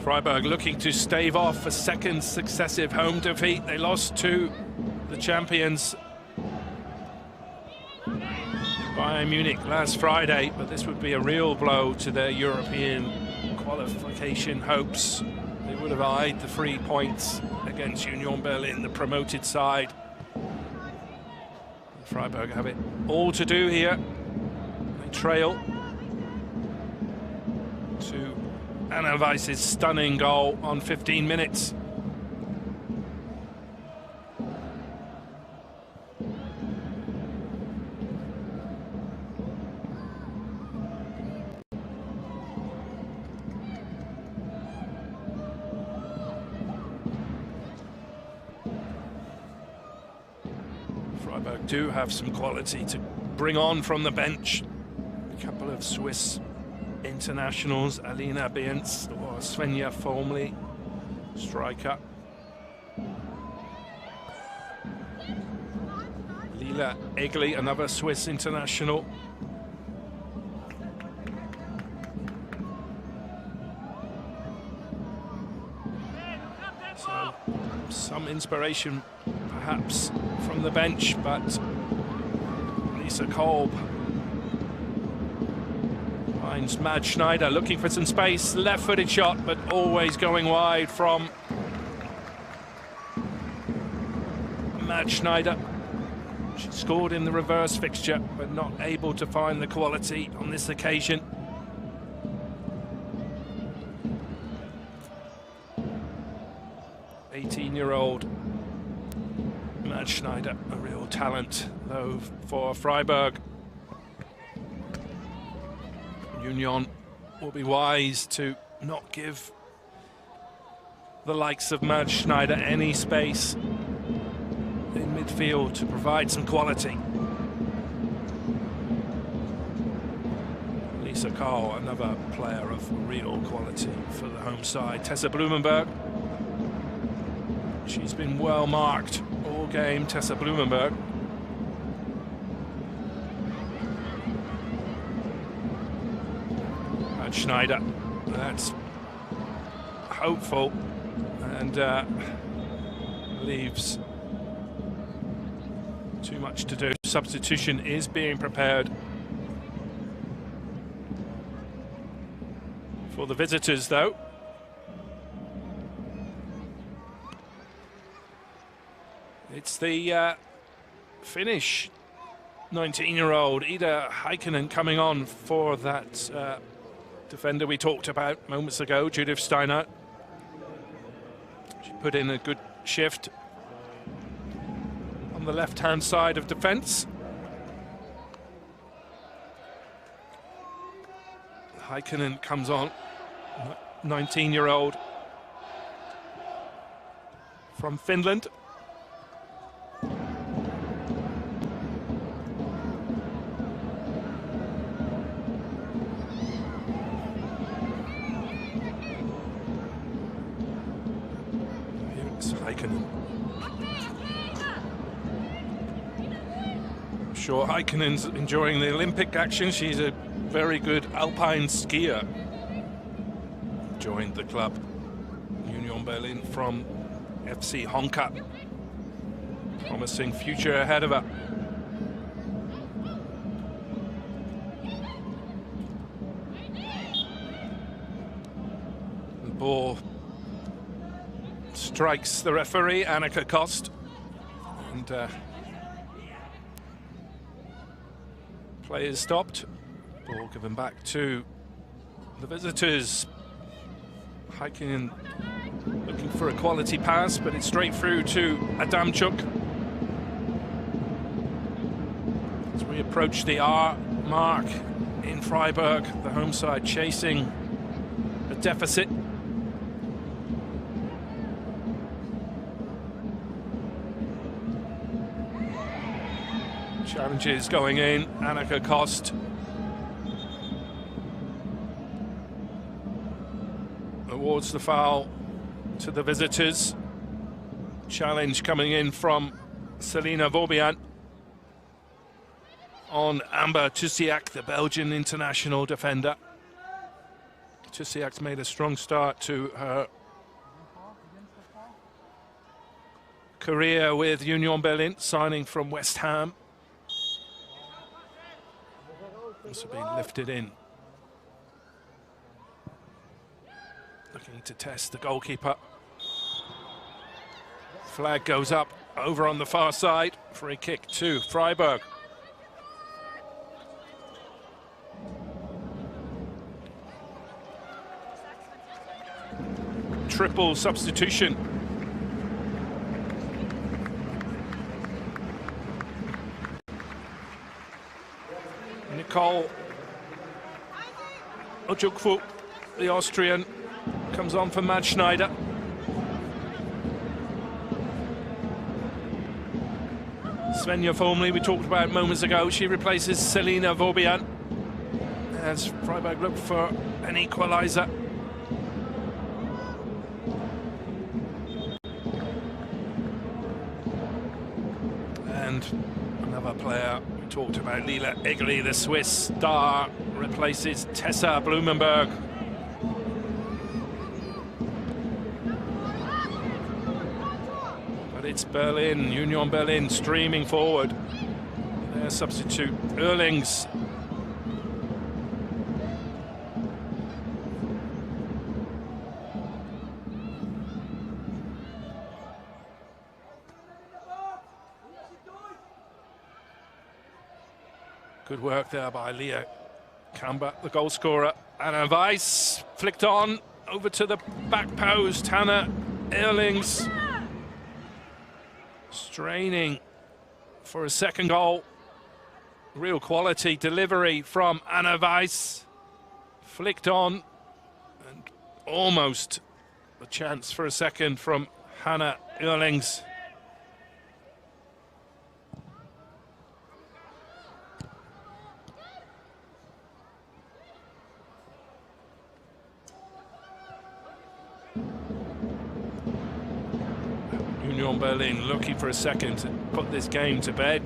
S1: Freiburg looking to stave off a second successive home defeat. They lost to the champions Bayern Munich last Friday, but this would be a real blow to their European qualification hopes. They would have eyed the 3 points against Union Berlin, the promoted side. Freiburg have it all to do here. They trail to Anna Weiss's stunning goal on 15 minutes. Freiburg do have some quality to bring on from the bench. A couple of Swiss internationals, Alina Bientz or Svenja Formli, striker. Lila Egli, another Swiss international. So some inspiration perhaps from the bench, but Lisa Kolb finds Mad Schneider looking for some space, left-footed shot, but always going wide from Mad Schneider. She scored in the reverse fixture, but not able to find the quality on this occasion. '18-year-old Mad Schneider, a real talent, though, for Freiburg. Union will be wise to not give the likes of Mad Schneider any space in midfield to provide some quality. Lisa Karl, another player of real quality for the home side. Tessa Blumenberg, she's been well marked all game, Tessa Blumenberg. Schneider, that's hopeful, and leaves too much to do. Substitution is being prepared for the visitors, though. It's the Finnish 19-year-old Ida Heikkinen coming on for that defender we talked about moments ago, Judith Steiner. She put in a good shift on the left-hand side of defence. Heikkinen comes on, 19-year-old from Finland. I'm sure Heikkinen's enjoying the Olympic action. She's a very good alpine skier. Joined the club Union Berlin from FC Honka. Promising future ahead of her. The ball strikes the referee, Annika Kost, and play is stopped. Ball given back to the visitors. Heikkinen looking for a quality pass, but it's straight through to Adamchuk. As we approach the R mark in Freiburg, the home side chasing a deficit. Challenges going in, Annika Kost. awards the foul to the visitors. Challenge coming in from Selina Vorbian on Amber Tusiak, the Belgian international defender. Tusiak's made a strong start to her career with Union Berlin, signing from West Ham. Also been lifted in. Looking to test the goalkeeper. Flag goes up over on the far side. Free kick to Freiburg. Triple substitution. Nicole Ojukwu, the Austrian, comes on for Matt Schneider. Svenja Formley, we talked about moments ago, she replaces Selina Vorbian as Freiburg look for an equaliser. And another player we talked about, Lila Egli, the Swiss star, replaces Tessa Blumenberg. But it's Berlin, Union Berlin, streaming forward. Their substitute, Erlings. Good work there by Leah Camber, the goal scorer. Anna Weiss flicked on over to the back post. Hannah Erlings straining for a second goal. Real quality delivery from Anna Weiss. Flicked on and almost a chance for a second from Hannah Erlings. Union Berlin looking for a second to put this game to bed.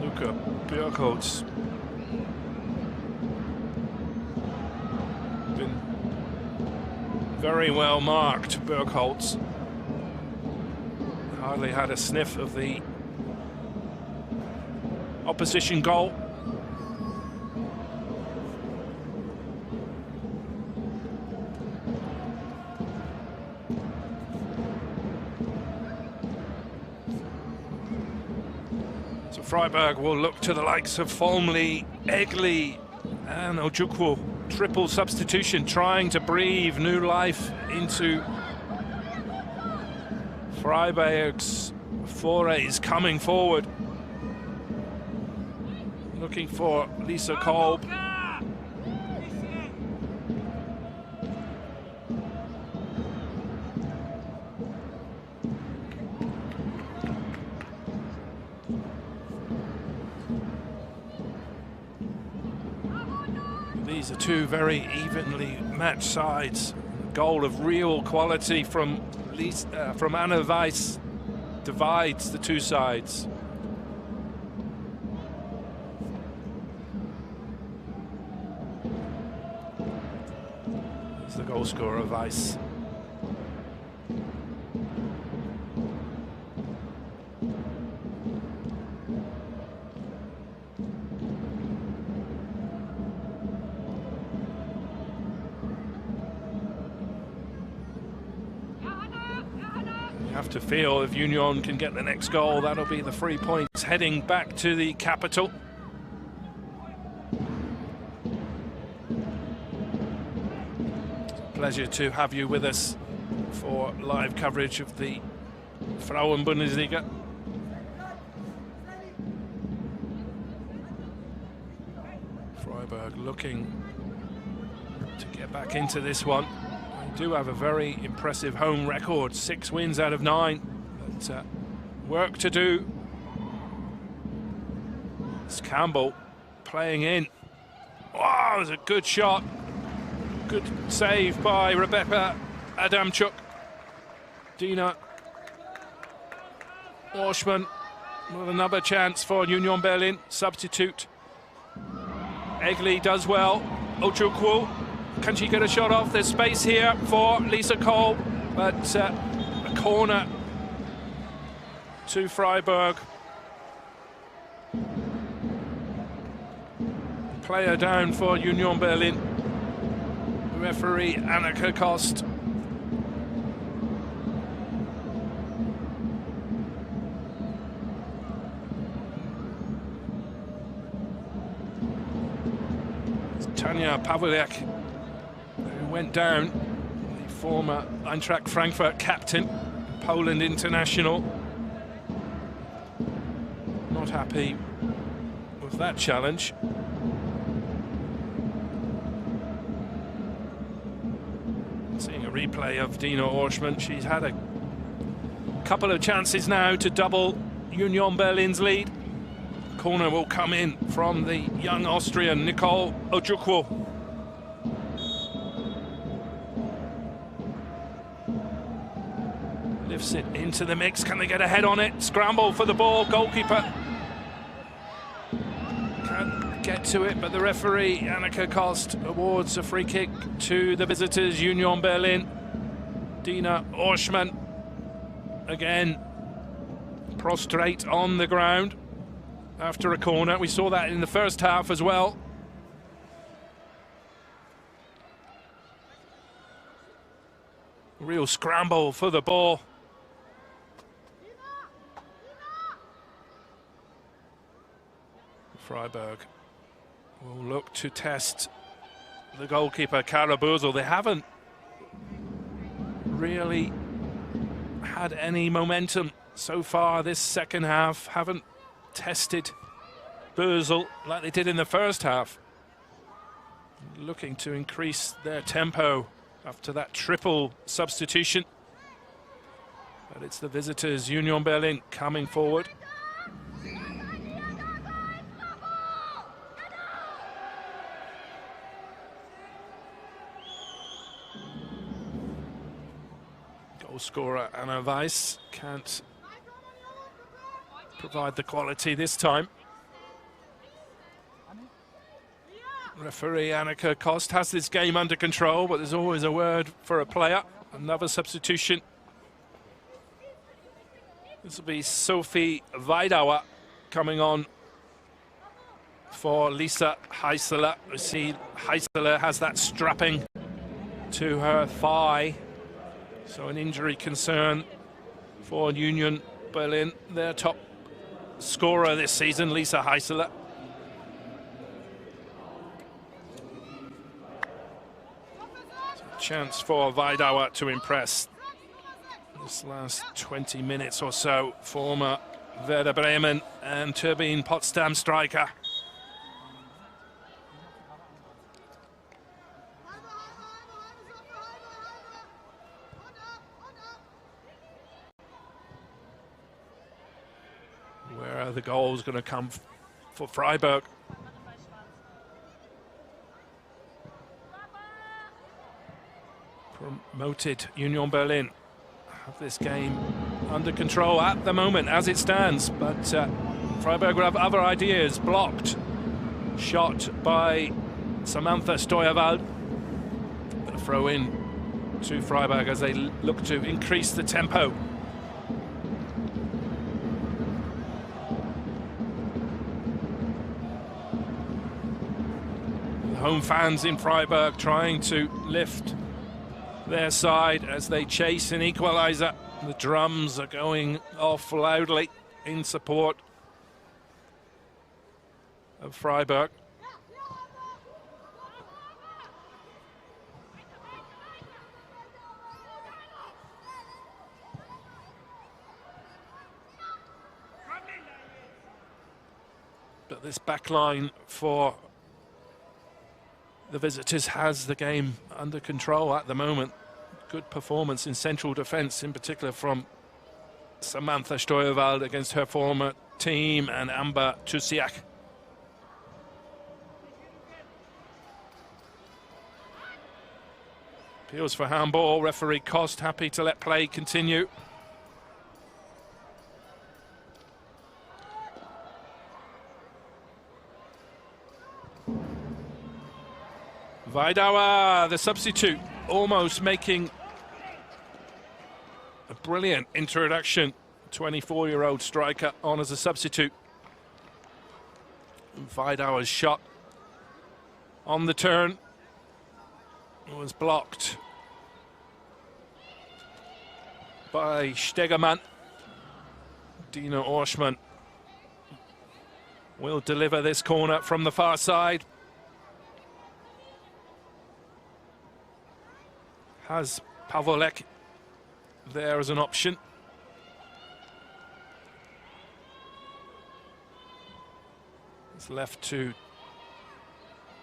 S1: Luca Björkholz been very well marked. Björkholz hardly had a sniff of the opposition goal. Freiburg will look to the likes of Formley, Egli and Ojukwu. Triple substitution, trying to breathe new life into Freiburg's forays coming forward. Looking for Lisa Kolb. These are two very evenly matched sides. A goal of real quality from Anna Weiss divides the two sides. There's the goal scorer, Weiss. Have to feel if Union can get the next goal, that'll be the 3 points heading back to the capital. Pleasure to have you with us for live coverage of the Frauen-Bundesliga. Freiburg looking to get back into this one. Do have a very impressive home record, 6 wins out of 9, but work to do. It's Campbell playing in. Wow, it was a good shot. Good save by Rebecca Adamchuk. Dina Orshman with another chance for Union Berlin. Substitute. Egli does well. Ojukwu, can she get a shot off? There's space here for Lisa Cole, but a corner to Freiburg. Player down for Union Berlin. Referee Annika Kost. Tanja Pawliak, who went down, the former Eintracht Frankfurt captain, Poland international. Not happy with that challenge. Seeing a replay of Dina Orshman, she's had a couple of chances now to double Union Berlin's lead. Corner will come in from the young Austrian Nicole Ojukwu. Lifts it into the mix. Can they get a head on it? Scramble for the ball. Goalkeeper can't get to it, but the referee Annika Kost awards a free kick to the visitors, Union Berlin. Dina Orshman again prostrate on the ground after a corner. We saw that in the first half as well. Real scramble for the ball. Freiburg will look to test the goalkeeper, Kara Bösel. They haven't really had any momentum so far this second half. Haven't tested Bösel like they did in the first half. Looking to increase their tempo after that triple substitution. But it's the visitors, Union Berlin, coming forward. Goal scorer Anna Weiss can't provide the quality this time. Referee Annika Kost has this game under control, but there's always a word for a player. Another substitution. This will be Sophie Weidauer coming on for Lisa Heisler. We see Heisler has that strapping to her thigh, so an injury concern for Union Berlin. Their top scorer this season, Lisa Heisler. Chance for Weidauer to impress this last 20 minutes or so. Former Werder Bremen and Turbine Potsdam striker. Where are the goals going to come for Freiburg? Promoted Union Berlin have this game under control at the moment as it stands, but Freiburg will have other ideas. Blocked shot by Samantha Steuerwald. But a throw in to Freiburg as they look to increase the tempo. The home fans in Freiburg trying to lift their side as they chase an equaliser. The drums are going off loudly in support of Freiburg. But this back line for the visitors has the game under control at the moment. Good performance in central defence, in particular from Samantha Steuerwald against her former team, and Amber Tusiak. Appeals for handball. Referee Kost happy to let play continue. Vaidauer, the substitute, almost making a brilliant introduction. 24-year-old striker on as a substitute. Vaidauer's shot on the turn was blocked by Stegemann. Dino Orschmann will deliver this corner from the far side. Has Pavolek there as an option. It's left to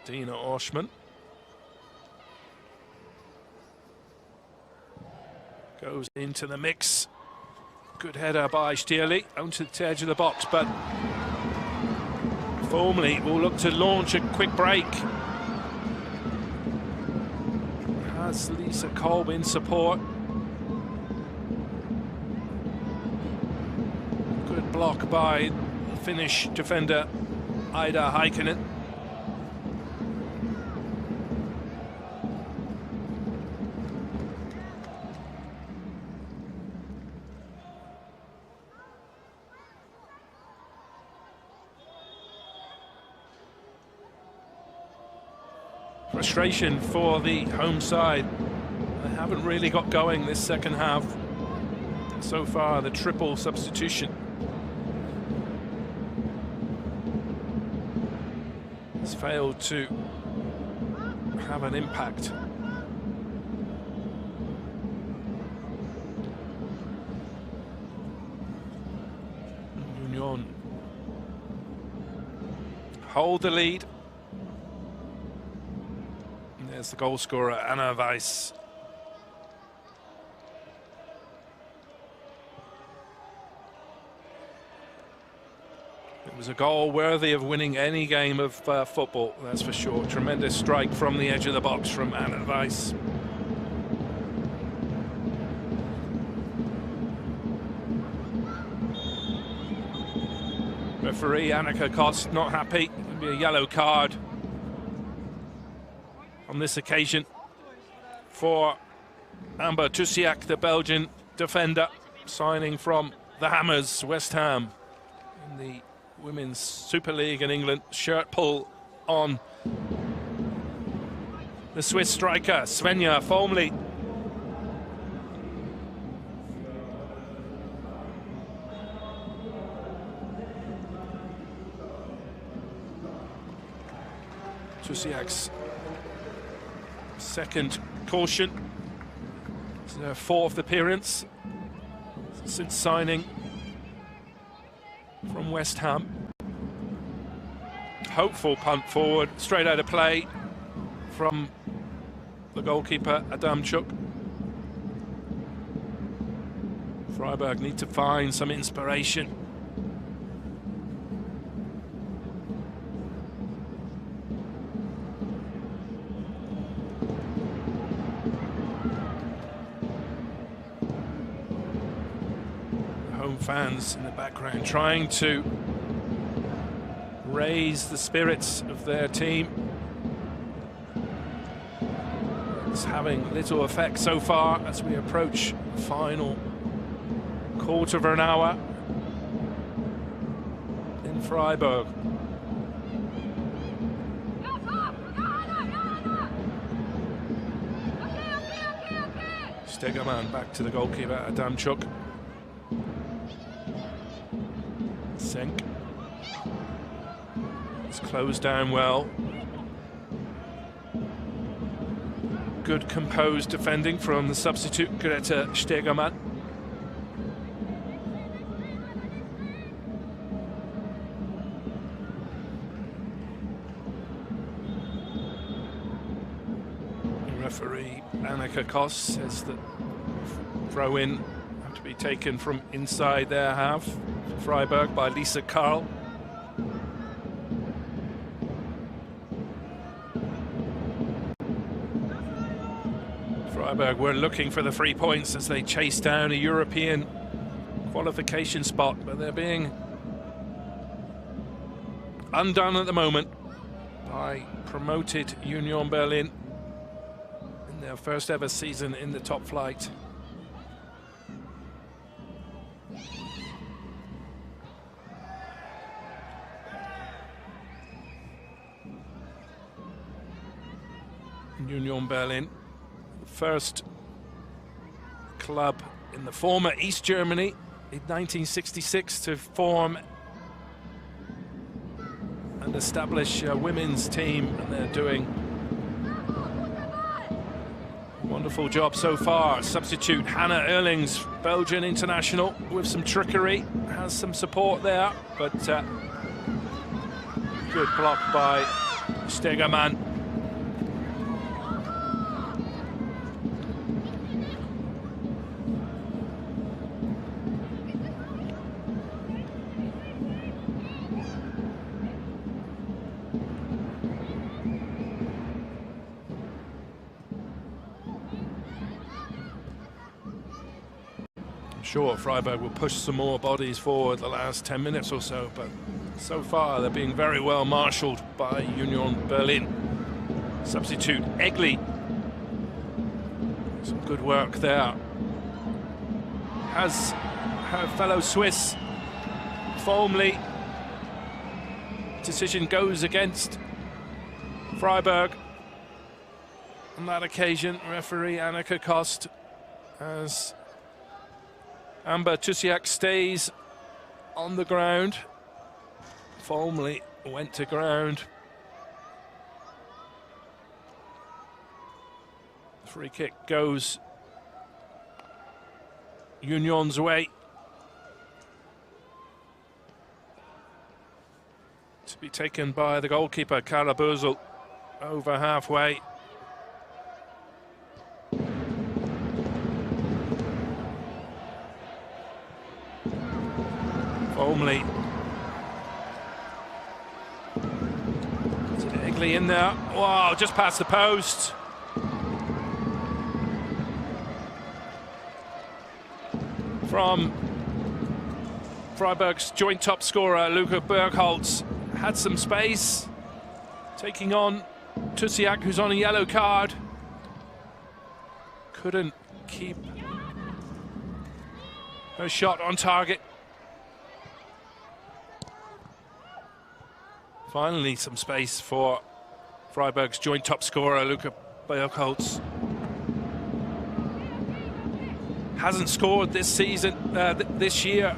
S1: Dino Orschmann. Goes into the mix. Good header by Stierli onto the edge of the box, but Formley will look to launch a quick break. Has Lisa Kolb in support. Good block by the Finnish defender Ida Heikkinen. Frustration for the home side. They haven't really got going this second half. So far, the triple substitution has failed to have an impact. Union hold the lead. There's the goal scorer, Anna Weiss. It was a goal worthy of winning any game of football, that's for sure. Tremendous strike from the edge of the box from Anna Weiss. Referee Annika Kost not happy. It'll be a yellow card on this occasion for Amber Tusiak, the Belgian defender, signing from the Hammers, West Ham, in the Women's Super League in England. Shirt pull on the Swiss striker, Svenja Formley. Tusiak's second caution. It's their fourth appearance since signing from West Ham. Hopeful punt forward, straight out of play from the goalkeeper Adamchuk. Freiburg need to find some inspiration. Fans in the background trying to raise the spirits of their team. It's having little effect so far as we approach the final quarter of an hour in Freiburg. Stegemann back to the goalkeeper Adamchuk. Senk. It's closed down well. Good composed defending from the substitute Greta Stegemann. The referee Annika Koss says that throw in have to be taken from inside their half. Freiburg by Lisa Karl. Freiburg were looking for the 3 points as they chase down a European qualification spot, but they're being undone at the moment by promoted Union Berlin in their first ever season in the top flight. Union Berlin, the first club in the former East Germany in 1966 to form and establish a women's team, and they're doing a wonderful job so far. Substitute Hannah Erlings, Belgian international, with some trickery, has some support there, but good block by Stegerman. Sure, Freiburg will push some more bodies forward the last 10 minutes or so, but so far they're being very well marshalled by Union Berlin. Substitute Egli. Some good work there. Has her fellow Swiss Foamley. Decision goes against Freiburg. On that occasion, referee Annika Kost, as Amber Tusiak stays on the ground. Foamley went to ground. Free kick goes Union's way. To be taken by the goalkeeper, Kara Bösel, over halfway. Foamley. Is it Egli in there? Wow, just past the post. From Freiburg's joint top scorer, Luca Bergholz, had some space, taking on Tusiak, who's on a yellow card. Couldn't keep her shot on target. Finally, some space for Freiburg's joint top scorer, Luca Bergholz. Hasn't scored this season, this year.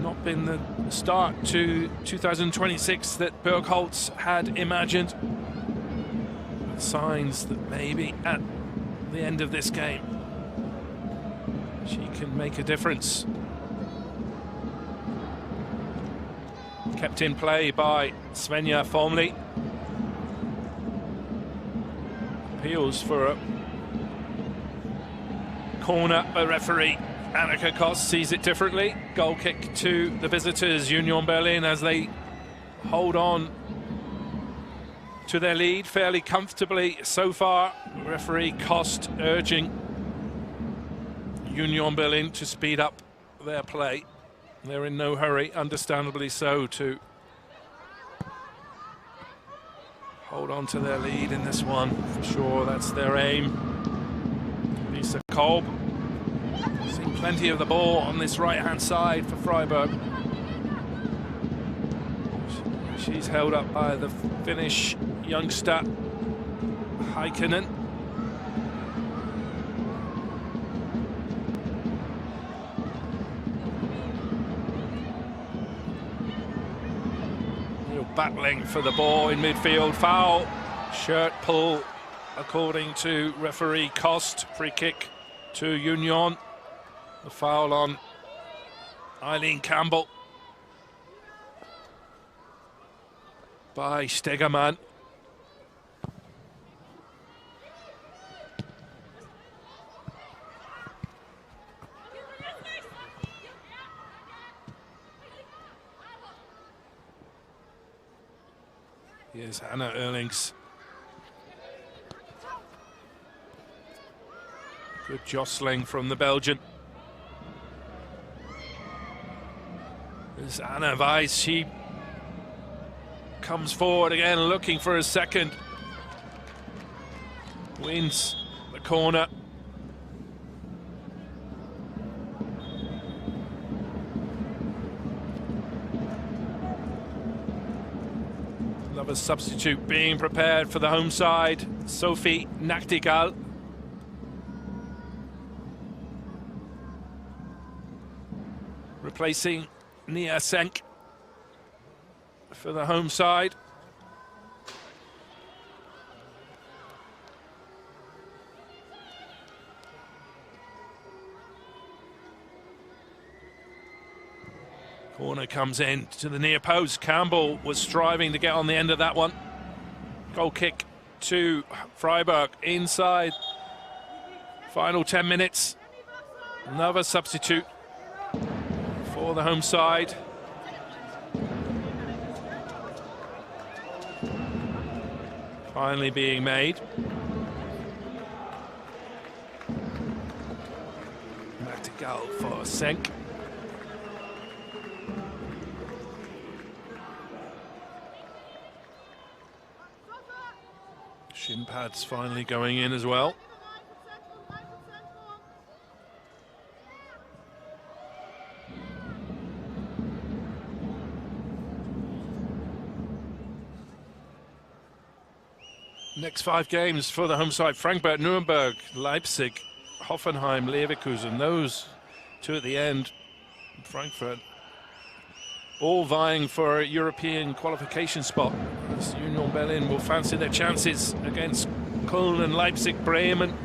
S1: Not been the start to 2026 that Bergholz had imagined. Signs that maybe at the end of this game she can make a difference. Kept in play by Svenja Foamley. Appeals for a corner, but referee Annika Kost sees it differently. Goal kick to the visitors, Union Berlin, as they hold on to their lead fairly comfortably so far. Referee Kost urging Union Berlin to speed up their play. They're in no hurry, understandably so, to hold on to their lead in this one. For sure, that's their aim. Lisa Kolb. Seen plenty of the ball on this right-hand side for Freiburg. She's held up by the Finnish youngster, Heikkinen. Battling for the ball in midfield. Foul. Shirt pull, according to referee Kost. Free kick to Union. The foul on Eileen Campbell by Stegerman. Here's Hannah Erlings. Good jostling from the Belgian. There's Anna Weiss. She comes forward again, looking for a second. Wins the corner. Another substitute being prepared for the home side, Sophie Nachtigall. Replacing Nia Senk for the home side. Corner comes in to the near post. Campbell was striving to get on the end of that one. Goal kick to Freiburg inside. Final 10 minutes. Another substitute for the home side. Finally being made. Nachtigall for Senk. Shin pads finally going in as well. Next 5 games for the home side: Frankfurt, Nuremberg, Leipzig, Hoffenheim, Leverkusen. Those 2 at the end. Frankfurt all vying for a European qualification spot. Union Berlin will fancy their chances against Köln and Leipzig, Bremen,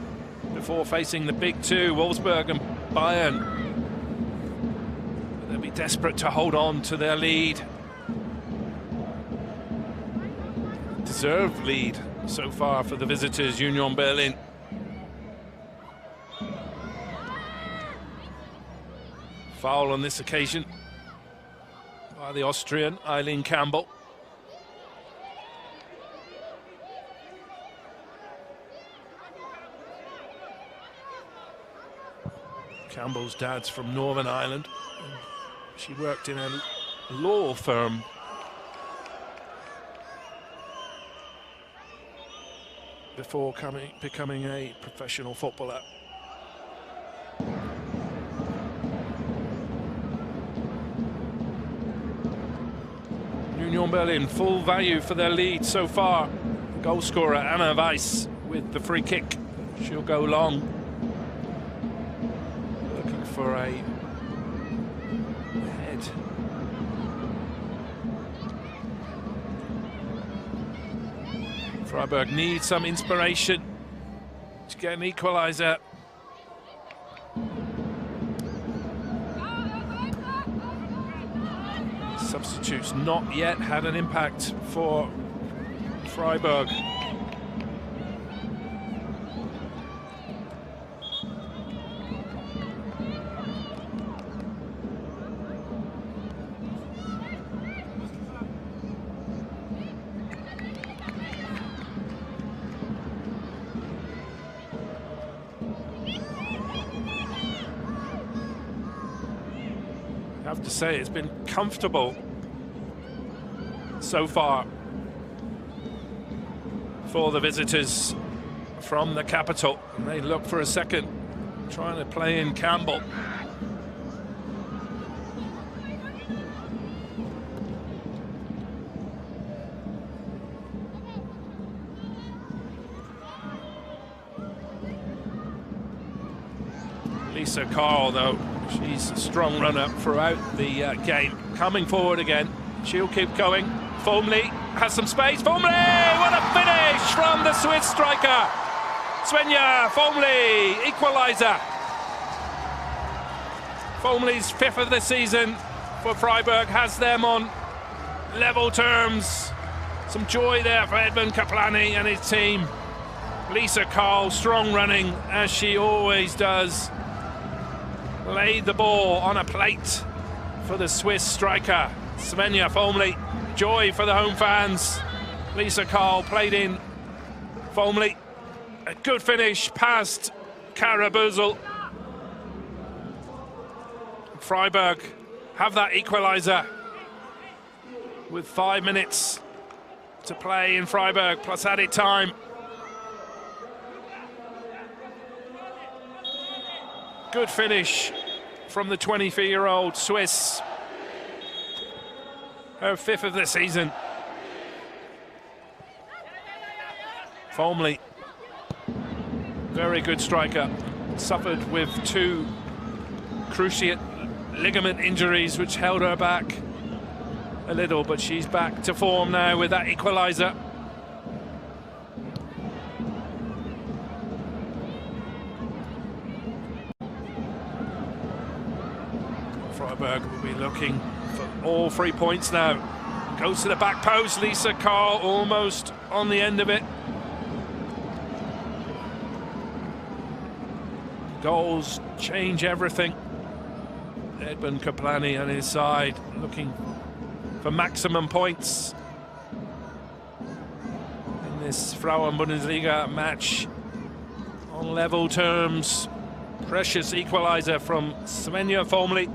S1: before facing the big 2, Wolfsburg and Bayern. But they'll be desperate to hold on to their lead. Deserved lead so far for the visitors, Union Berlin. Foul on this occasion by the Austrian, Eileen Campbell. Campbell's dad's from Northern Ireland. She worked in a law firm before becoming a professional footballer. Union Berlin, full value for their lead so far. Goal scorer Anna Weiss with the free kick. She'll go long. Looking for a head. Freiburg needs some inspiration to get an equaliser. Substitutes not yet had an impact for Freiburg. I have to say, it's been comfortable so far for the visitors from the capital. And they look for a second, trying to play in Campbell. Lisa Carl, though, she's a strong runner throughout the game. Coming forward again, she'll keep going. Formley has some space. Formley, what a finish from the Swiss striker. Svenja Formley, equaliser. Formley's 5th of the season for Freiburg has them on level terms. Some joy there for Edmund Kaplani and his team. Lisa Carl, strong running as she always does. Laid the ball on a plate for the Swiss striker. Svenja Formley, joy for the home fans. Lisa Carl played in Formley. A good finish past Karabuzel. Freiburg have that equaliser with 5 minutes to play in Freiburg, plus added time. Good finish from the 24-year-old Swiss. Her 5th of the season. Folmley, very good striker, suffered with 2 cruciate ligament injuries which held her back a little, but she's back to form now with that equaliser. Freiburg will be looking for all 3 points now. Goes to the back post, Lisa Carl almost on the end of it. Goals change everything. Edmund Kaplani on his side looking for maximum points in this Frauen-Bundesliga match on level terms. Precious equaliser from Svenja Folmley.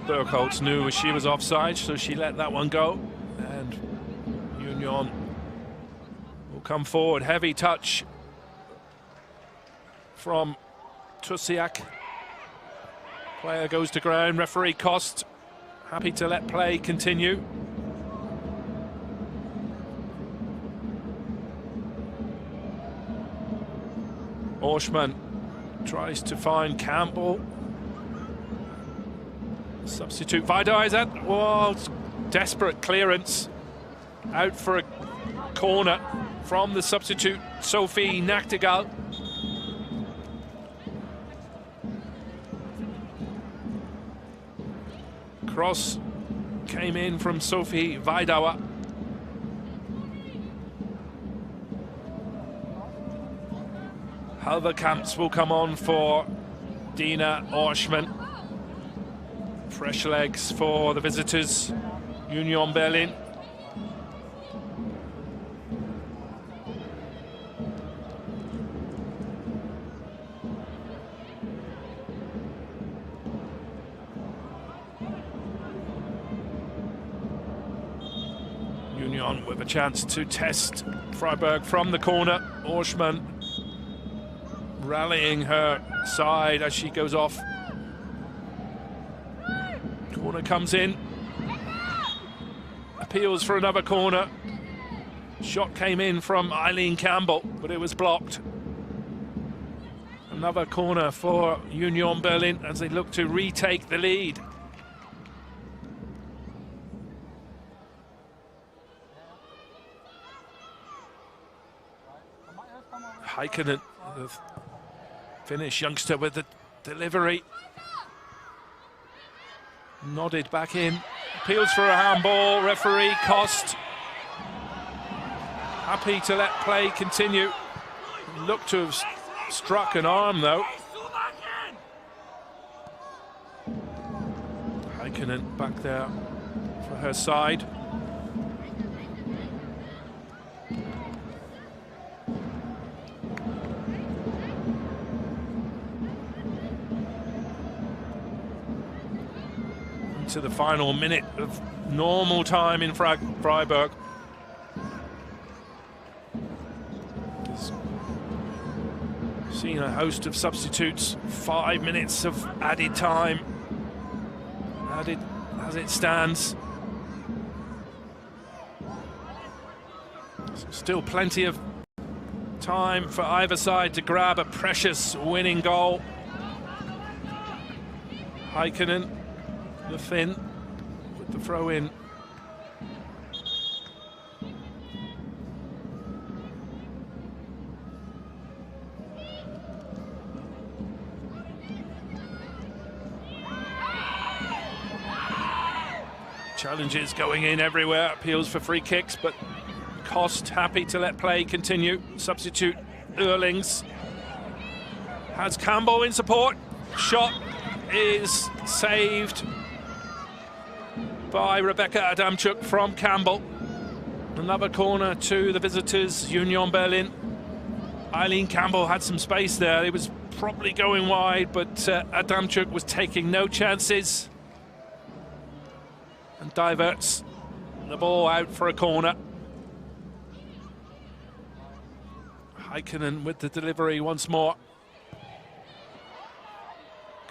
S1: Burkholz knew she was offside, so she let that one go. And Union will come forward. Heavy touch from Tusiak. Player goes to ground. Referee Kost happy to let play continue. Orschmann tries to find Campbell. Substitute Vidar is at, whoa, desperate clearance. Out for a corner from the substitute Sophie Nachtigall. Cross came in from Sophie Vidar. Halverkamps will come on for Dina Orschmann. Fresh legs for the visitors, Union Berlin. Union with a chance to test Freiburg from the corner. Orschmann rallying her side as she goes off. Corner comes in, appeals for another corner. Shot came in from Eileen Campbell, but it was blocked. Another corner for Union Berlin as they look to retake the lead. Heikkinen, the Finnish youngster with the delivery. Nodded back in, appeals for a handball. Referee Kost happy to let play continue. Looked to have struck an arm though. Heikkinen back there for her side. To the final minute of normal time in Freiburg. Seen a host of substitutes, 5 minutes of added time, added as it stands. Still plenty of time for either side to grab a precious winning goal. Heikkinen, the Finn, with the throw in. Challenges going in everywhere, appeals for free kicks, but Kost happy to let play continue. Substitute Earlings has Campbell in support. Shot is saved by Rebecca Adamchuk from Campbell. Another corner to the visitors, Union Berlin. Eileen Campbell had some space there. It was probably going wide, but Adamchuk was taking no chances and diverts the ball out for a corner. Heikkinen with the delivery once more.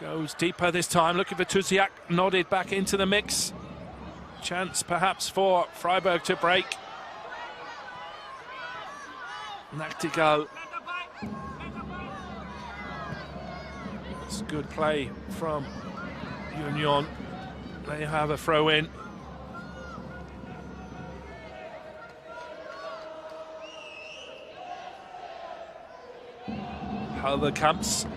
S1: Goes deeper this time, looking for Tuziak, nodded back into the mix. Chance perhaps for Freiburg to break. Nachtigall. It's good play from Union. They have a throw in. Halverkamps.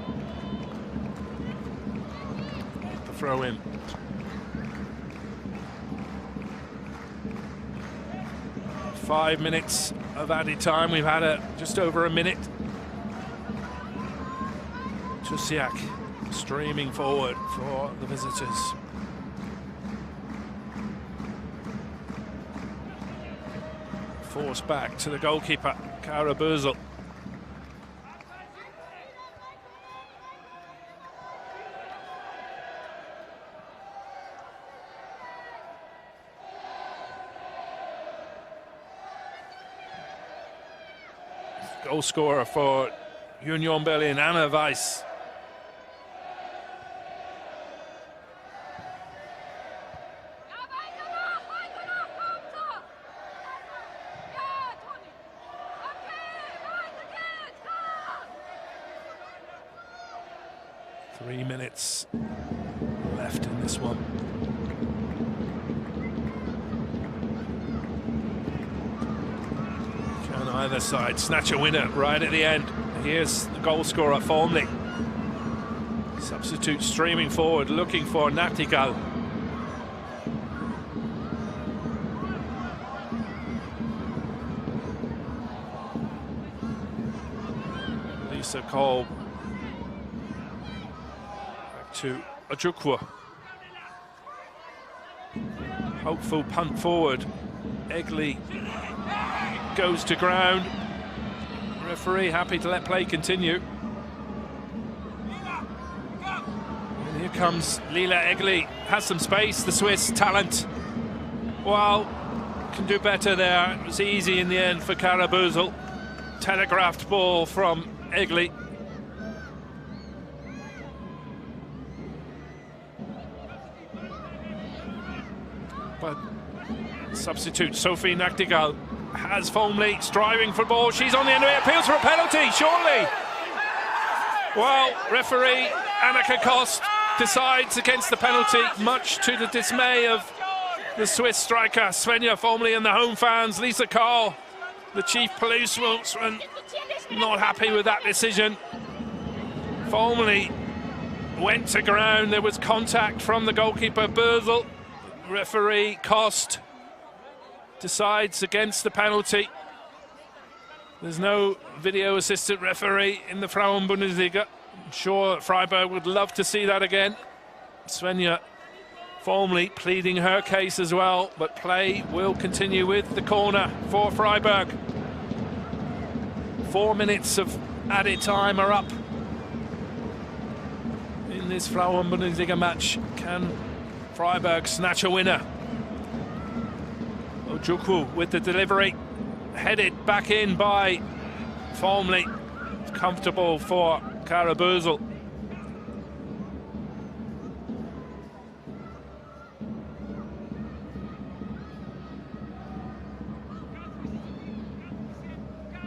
S1: The throw in. Five minutes of added time. We've had just over a minute. Tuziak streaming forward for the visitors. Forced back to the goalkeeper, Kara Bösel. Goal scorer for Union Berlin, Anna Weiss. Three minutes left in this one. Can either side snatch a winner right at the end? Here's the goal scorer, Formley. Substitute streaming forward, looking for Nachtigall. Lisa Kolb. To Ojukwu. Hopeful punt forward. Egley goes to ground. Referee happy to let play continue. And here comes Lila Egley. Has some space, the Swiss talent. Well, can do better there. It was easy in the end for Kara Bösel. Telegraphed ball from Egley. But substitute Sophie Nachtigall has Formley striving for ball. She's on the end of it, appeals for a penalty, surely. Well, referee Annika Kost decides against the penalty, much to the dismay of the Swiss striker Svenja Formley and the home fans. Lisa Karl, the chief police spokesman, not happy with that decision. Formley went to ground. There was contact from the goalkeeper Bösel. Referee Kost decides against the penalty. There's no video assistant referee in the Frauen-Bundesliga. I'm sure Freiburg would love to see that again. Svenja Formley pleading her case as well, but play will continue with the corner for Freiburg. 4 minutes of added time are up in this Frauen-Bundesliga match. Can Freiburg snatch a winner? Ojukwu with the delivery, headed back in by Formley. Comfortable for Kara Bösel.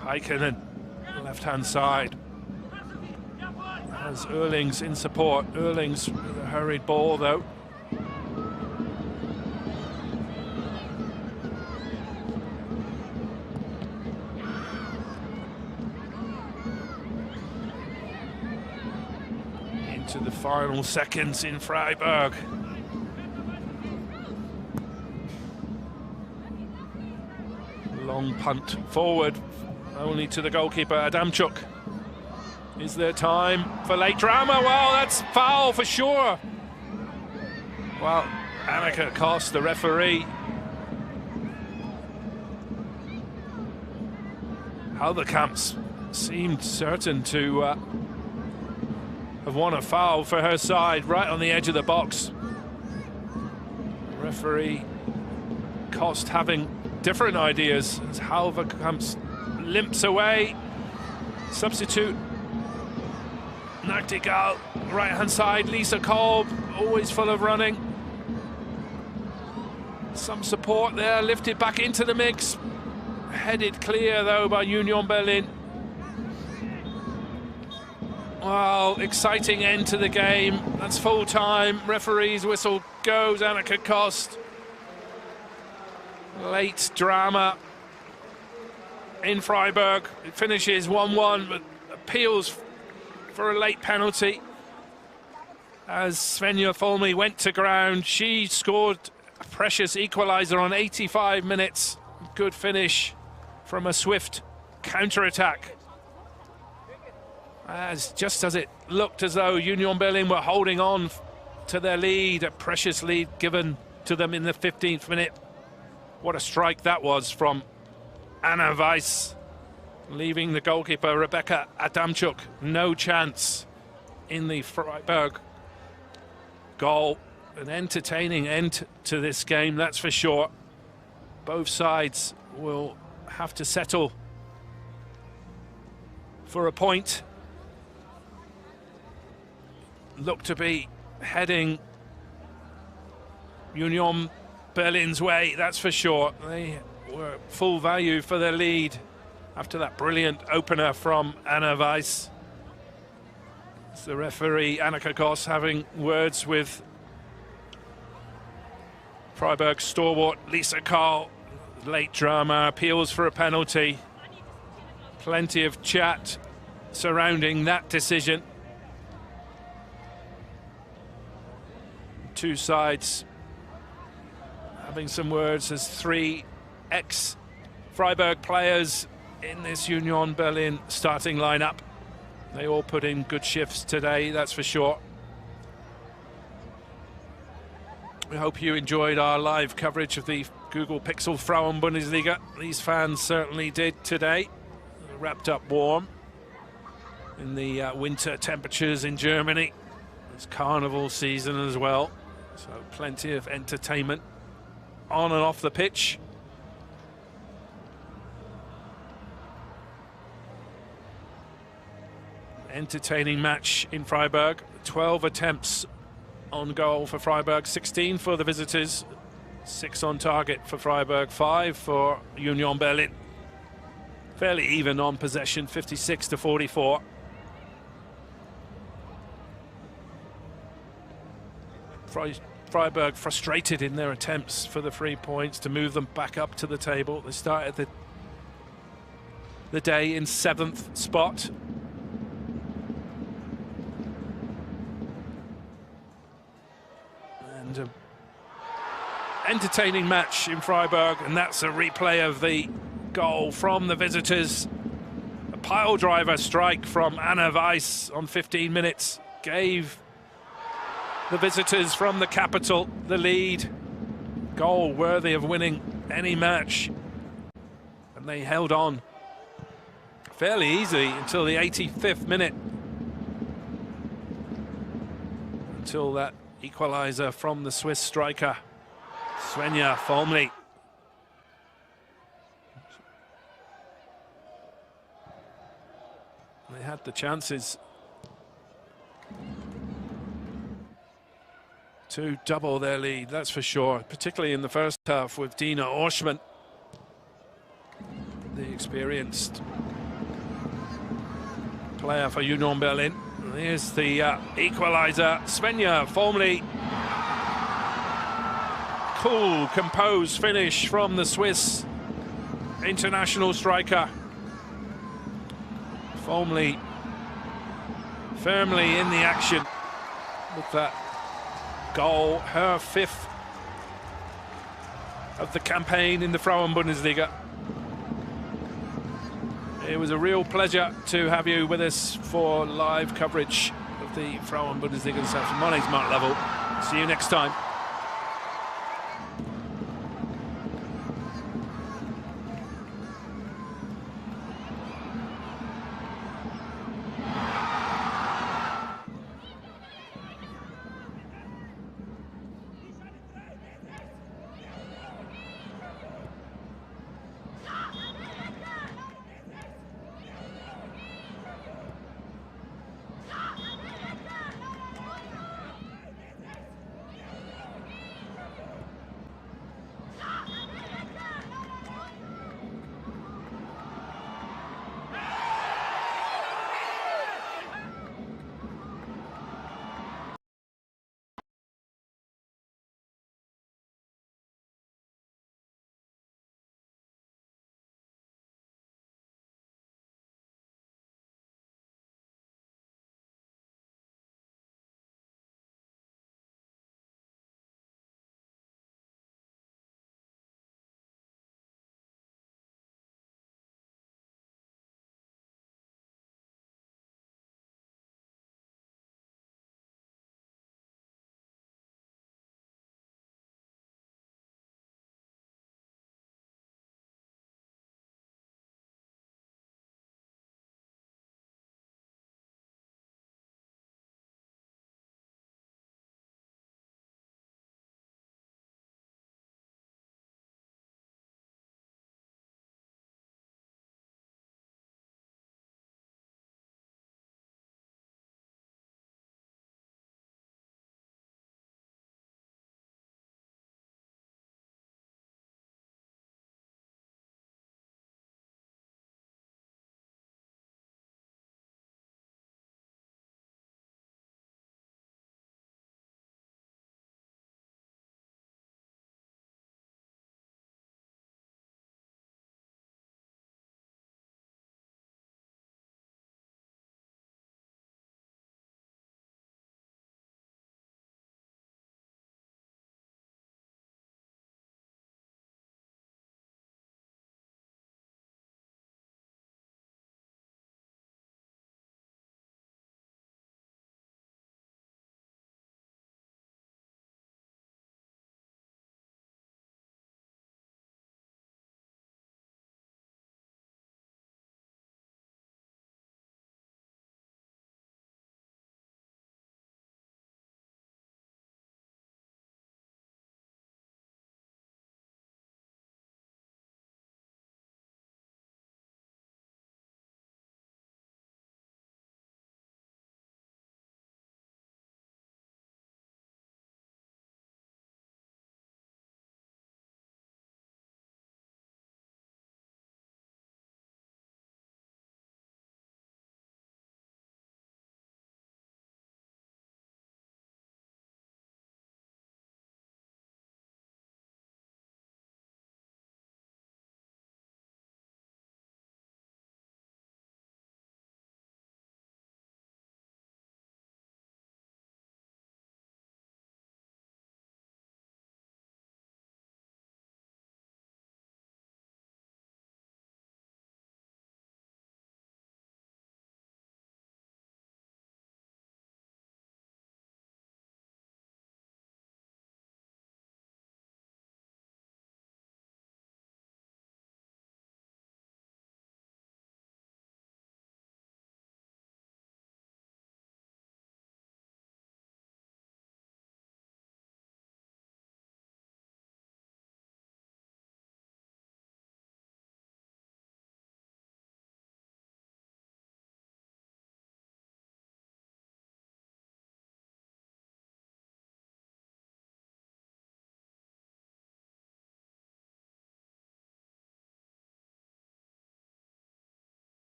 S1: Heikkinen, left-hand side. Has Erlings in support. Erlings with a hurried ball though. Into the final seconds in Freiburg. Long punt forward, only to the goalkeeper Adamchuk. Is there time for late drama? Well, that's foul for sure. Well, Annika Koss, the referee. Halverkamps seemed certain to have won a foul for her side, right on the edge of the box. Referee Kost having different ideas as Halverkamps limps away. Substitute Nachtigall, right hand side. Lisa Kolb, always full of running. Some support there, lifted back into the mix. Headed clear though by Union Berlin. Well, exciting end to the game. That's full time. Referee's whistle goes. Annika Kost. Late drama in Freiburg. It finishes 1-1, but appeals for a late penalty as Svenja Folmi went to ground. She scored a precious equaliser on 85 minutes. Good finish from a swift counter-attack. Just as it looked as though Union Berlin were holding on to their lead, a precious lead given to them in the 15th minute. What a strike that was from Anna Weiss, leaving the goalkeeper Rebecca Adamchuk no chance in the Freiburg goal. An entertaining end to this game, that's for sure. Both sides will have to settle for a point. Look to be heading Union Berlin's way, that's for sure. They were full value for their lead after that brilliant opener from Anna Weiss. It's the referee Annika Koss having words with Freiburg stalwart Lisa Karl. Late drama, appeals for a penalty. Plenty of chat surrounding that decision. Two sides having some words as three ex-Freiburg players in this Union Berlin starting lineup. They all put in good shifts today, that's for sure. We hope you enjoyed our live coverage of the Google Pixel Frauen-Bundesliga. These fans certainly did today. Wrapped up warm in the winter temperatures in Germany. It's carnival season as well, so plenty of entertainment on and off the pitch. Entertaining match in Freiburg. 12 attempts on goal for Freiburg, 16 for the visitors, 6 on target for Freiburg, 5 for Union Berlin. Fairly even on possession, 56-44. Freiburg frustrated in their attempts for the 3 points to move them back up to the table. They started the day in 7th spot. And entertaining match in Freiburg, and that's a replay of the goal from the visitors. A pile driver strike from Anna Weiss on 15 minutes gave the visitors from the capital the lead. Goal worthy of winning any match, and they held on fairly easily until the 85th minute, until that equaliser from the Swiss striker Svenja Folmi. They had the chances to double their lead, that's for sure, particularly in the first half with Dina Orschmann, the experienced player for Union Berlin. Here's the equaliser, Svenja Folmi. Cool, composed finish from the Swiss international striker. Folmi firmly in the action with that goal, her 5th of the campaign in the Frauen-Bundesliga. It was a real pleasure to have you with us for live coverage of the Frauen-Bundesliga this afternoon. My name's Mark Lovell. See you next time.